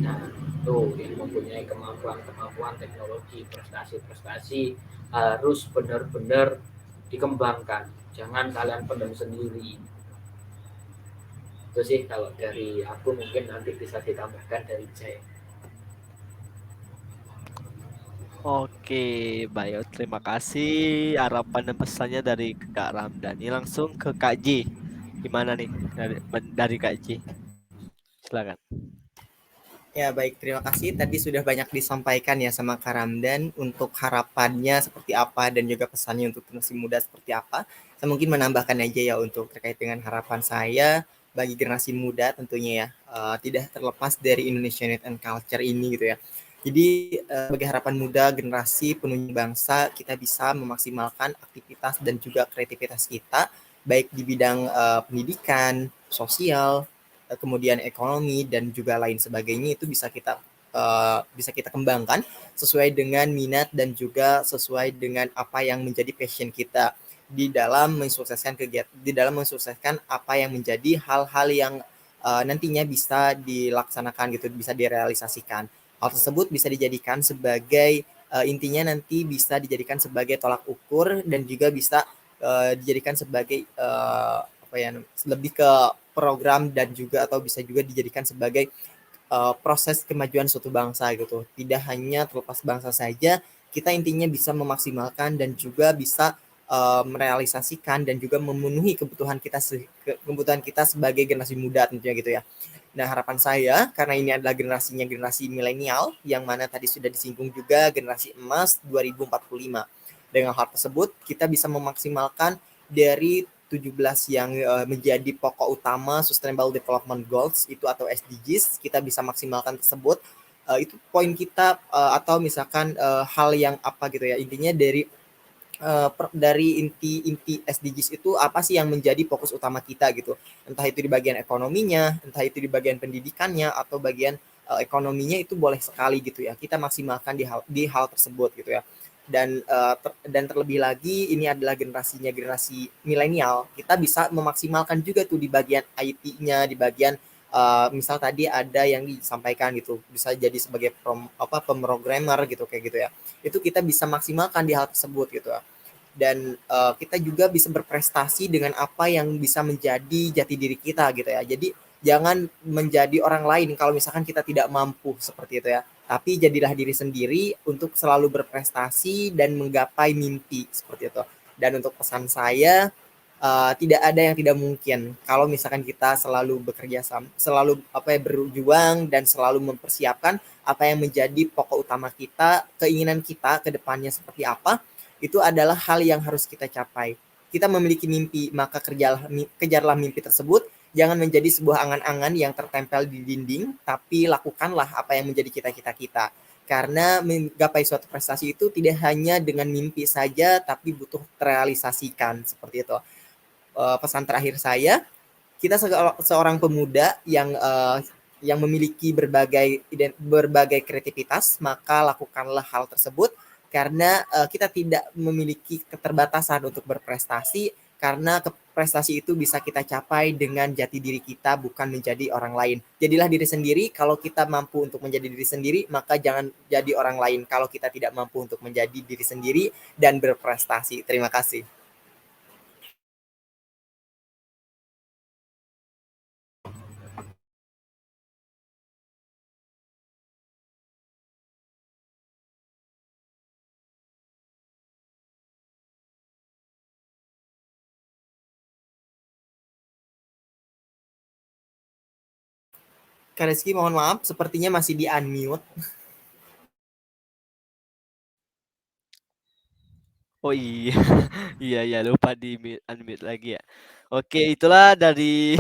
Speaker 2: Nah, itu yang mempunyai kemampuan teknologi, prestasi harus benar-benar dikembangkan. Jangan kalian pendam sendiri. Itu sih kalau dari aku, mungkin nanti bisa ditambahkan dari Jay.
Speaker 1: Oke, Bayo, terima kasih harapan dan pesannya dari Kak Ramdhani. Langsung ke Kak J. Gimana nih dari Kak J? Silakan.
Speaker 3: Ya baik, terima kasih. Tadi sudah banyak disampaikan ya sama Kak Ramdan untuk harapannya seperti apa dan juga pesannya untuk generasi muda seperti apa. Saya mungkin menambahkan aja ya untuk terkait dengan harapan saya bagi generasi muda tentunya ya. Tidak terlepas dari Indonesian Youth and Culture ini gitu ya. Jadi sebagai harapan muda generasi penuh bangsa, kita bisa memaksimalkan aktivitas dan juga kreativitas kita baik di bidang pendidikan, sosial, kemudian ekonomi dan juga lain sebagainya, itu bisa kita kembangkan sesuai dengan minat dan juga sesuai dengan apa yang menjadi passion kita di dalam mensukseskan kegiatan, di dalam mensukseskan apa yang menjadi hal-hal yang nantinya bisa dilaksanakan gitu, bisa direalisasikan. Hal tersebut bisa dijadikan sebagai intinya nanti bisa dijadikan sebagai tolak ukur dan juga bisa dijadikan sebagai lebih ke program dan juga atau bisa juga dijadikan sebagai proses kemajuan suatu bangsa gitu. Tidak hanya terlepas bangsa saja, kita intinya bisa memaksimalkan dan juga bisa merealisasikan dan juga memenuhi kebutuhan kita sebagai generasi muda tentunya gitu ya. Nah, harapan saya karena ini adalah generasi milenial yang mana tadi sudah disinggung juga generasi emas 2045. Dengan hal tersebut kita bisa memaksimalkan dari 17 yang menjadi pokok utama Sustainable Development Goals itu atau SDGs, kita bisa maksimalkan tersebut. Itu poin kita atau misalkan hal yang apa gitu ya, intinya dari inti SDGs itu apa sih yang menjadi fokus utama kita gitu, entah itu di bagian ekonominya, entah itu di bagian pendidikannya atau bagian ekonominya, itu boleh sekali gitu ya kita maksimalkan di hal tersebut gitu ya. Dan terlebih lagi ini adalah generasi milenial, kita bisa memaksimalkan juga tuh di bagian IT-nya, di bagian misal tadi ada yang disampaikan gitu, bisa jadi sebagai pemrogramer gitu kayak gitu ya, itu kita bisa maksimalkan di hal tersebut gitu ya. dan kita juga bisa berprestasi dengan apa yang bisa menjadi jati diri kita gitu ya. Jadi jangan menjadi orang lain kalau misalkan kita tidak mampu seperti itu ya. Tapi jadilah diri sendiri untuk selalu berprestasi dan menggapai mimpi seperti itu. Dan untuk pesan saya, tidak ada yang tidak mungkin kalau misalkan kita selalu bekerja sama, selalu berjuang dan selalu mempersiapkan apa yang menjadi pokok utama kita, keinginan kita ke depannya seperti apa, itu adalah hal yang harus kita capai. Kita memiliki mimpi, maka kejarlah mimpi tersebut. Jangan menjadi sebuah angan-angan yang tertempel di dinding, tapi lakukanlah apa yang menjadi cita-cita kita. Karena menggapai suatu prestasi itu tidak hanya dengan mimpi saja, tapi butuh terrealisasikan seperti itu. Pesan terakhir saya, kita seorang pemuda yang memiliki berbagai kreativitas, maka lakukanlah hal tersebut karena kita tidak memiliki keterbatasan untuk berprestasi, karena prestasi itu bisa kita capai dengan jati diri kita, bukan menjadi orang lain. Jadilah diri sendiri. Kalau kita mampu untuk menjadi diri sendiri, maka jangan jadi orang lain kalau kita tidak mampu untuk menjadi diri sendiri dan berprestasi. Terima kasih. Kak Rizky, mohon maaf, sepertinya masih di unmute.
Speaker 1: Oh iya, iya lupa di unmute lagi ya. Oke, itulah dari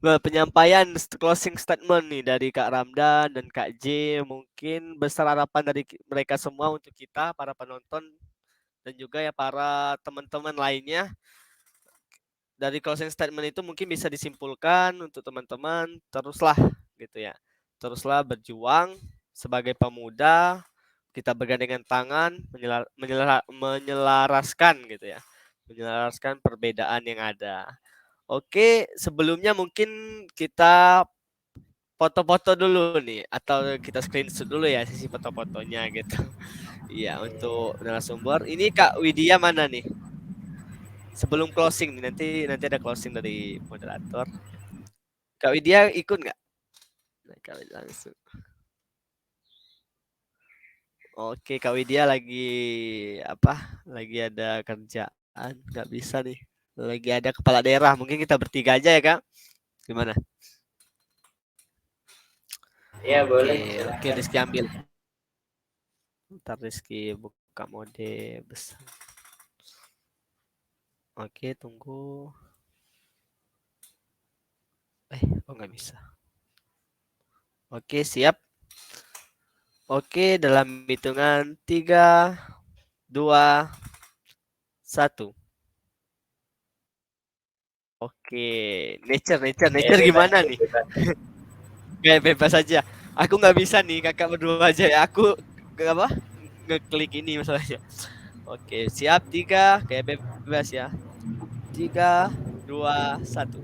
Speaker 1: penyampaian closing statement nih dari Kak Ramdan dan Kak J. Mungkin besar harapan dari mereka semua untuk kita para penonton dan juga ya para teman-teman lainnya. Dari closing statement itu mungkin bisa disimpulkan untuk teman-teman, teruslah gitu ya. Teruslah berjuang sebagai pemuda, kita bergandengan tangan menyelaraskan gitu ya. Menyelaraskan perbedaan yang ada. Oke, sebelumnya mungkin kita foto-foto dulu nih atau kita screenshot dulu ya sisi foto-fotonya gitu. Iya, untuk narasumber. Ini Kak Widya mana nih? Sebelum closing nih, nanti ada closing dari moderator. Kak Widya ikut nggak? Nah, Kak Widya langsung. Oke, Kak Widya lagi apa? Lagi ada kerjaan, nggak bisa nih. Lagi ada kepala daerah, mungkin kita bertiga aja ya Kak. Gimana?
Speaker 2: Ya boleh,
Speaker 1: Oke,
Speaker 2: silakan.
Speaker 1: Rizky ambil. Ntar Rizky buka mode besar. Oke, tunggu. Oh nggak bisa. Oke, siap. Oke, dalam hitungan 3, 2, 1. Oke, nature
Speaker 2: Bebas,
Speaker 1: gimana nih?
Speaker 2: bebas.
Speaker 1: Kayak bebas aja. Aku nggak bisa nih, kakak berdua aja ya. Aku apa? Ngeklik ini masalahnya. Oke, siap 3, kayak bebas ya. 3, 2, 1.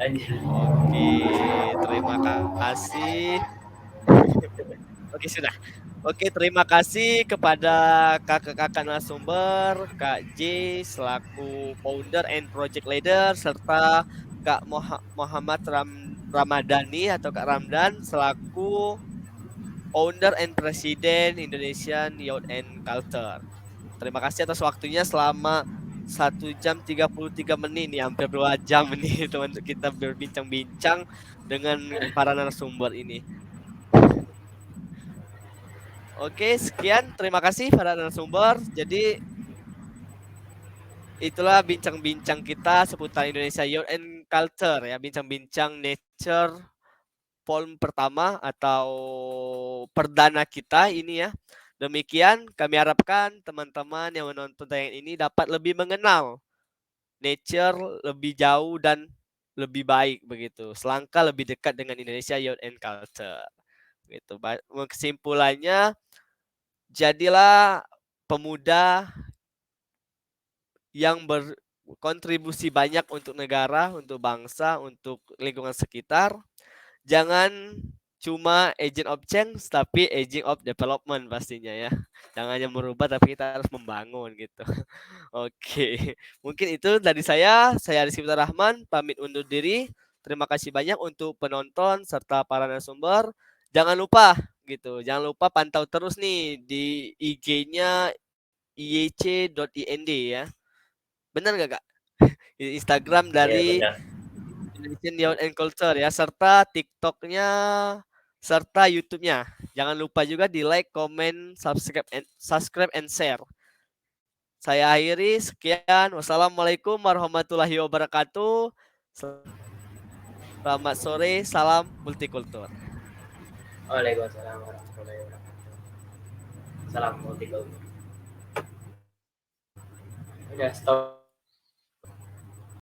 Speaker 2: Lanjut.
Speaker 1: Oke, terima kasih. Oke, sudah. Oke, terima kasih kepada kakak-kakak narasumber, Kak J selaku founder and project leader, serta Kak Muhammad Ramadhani atau Kak Ramdan selaku founder and presiden Indonesian Youth and Culture. Terima kasih atas waktunya selama 1 jam 33 menit nih, hampir 2 jam nih teman kita berbincang-bincang dengan para narasumber ini. Oke, sekian. Terima kasih para narasumber. Jadi itulah bincang-bincang kita seputar Indonesia Youth and Culture ya, bincang-bincang nature form pertama atau perdana kita ini ya. Demikian kami harapkan teman-teman yang menonton tayangan ini dapat lebih mengenal nature lebih jauh dan lebih baik begitu. Selangkah lebih dekat dengan Indonesia Youth and Culture. Gitu. Kesimpulannya, jadilah pemuda yang berkontribusi banyak untuk negara, untuk bangsa, untuk lingkungan sekitar. Jangan cuma agent of change tapi agent of development pastinya ya. Jangan hanya merubah tapi kita harus membangun gitu. Oke, mungkin itu dari saya. Saya Rizky Putra Rahman, pamit undur diri. Terima kasih banyak untuk penonton serta para narasumber. Jangan lupa gitu, jangan lupa pantau terus nih di IG-nya iec.ind ya. Benar nggak Kak? Instagram
Speaker 2: Ya,
Speaker 1: dari
Speaker 2: benar.
Speaker 1: Indonesian Youth and Culture ya, serta TikTok-nya, serta YouTube-nya. Jangan lupa juga di like, comment, subscribe and share. Saya akhiri, sekian. Wassalamualaikum warahmatullahi wabarakatuh. Selamat sore, salam multikultur.
Speaker 2: Waalaikumsalam warahmatullahi wabarakatuh. Salam multikultur. Udah stop.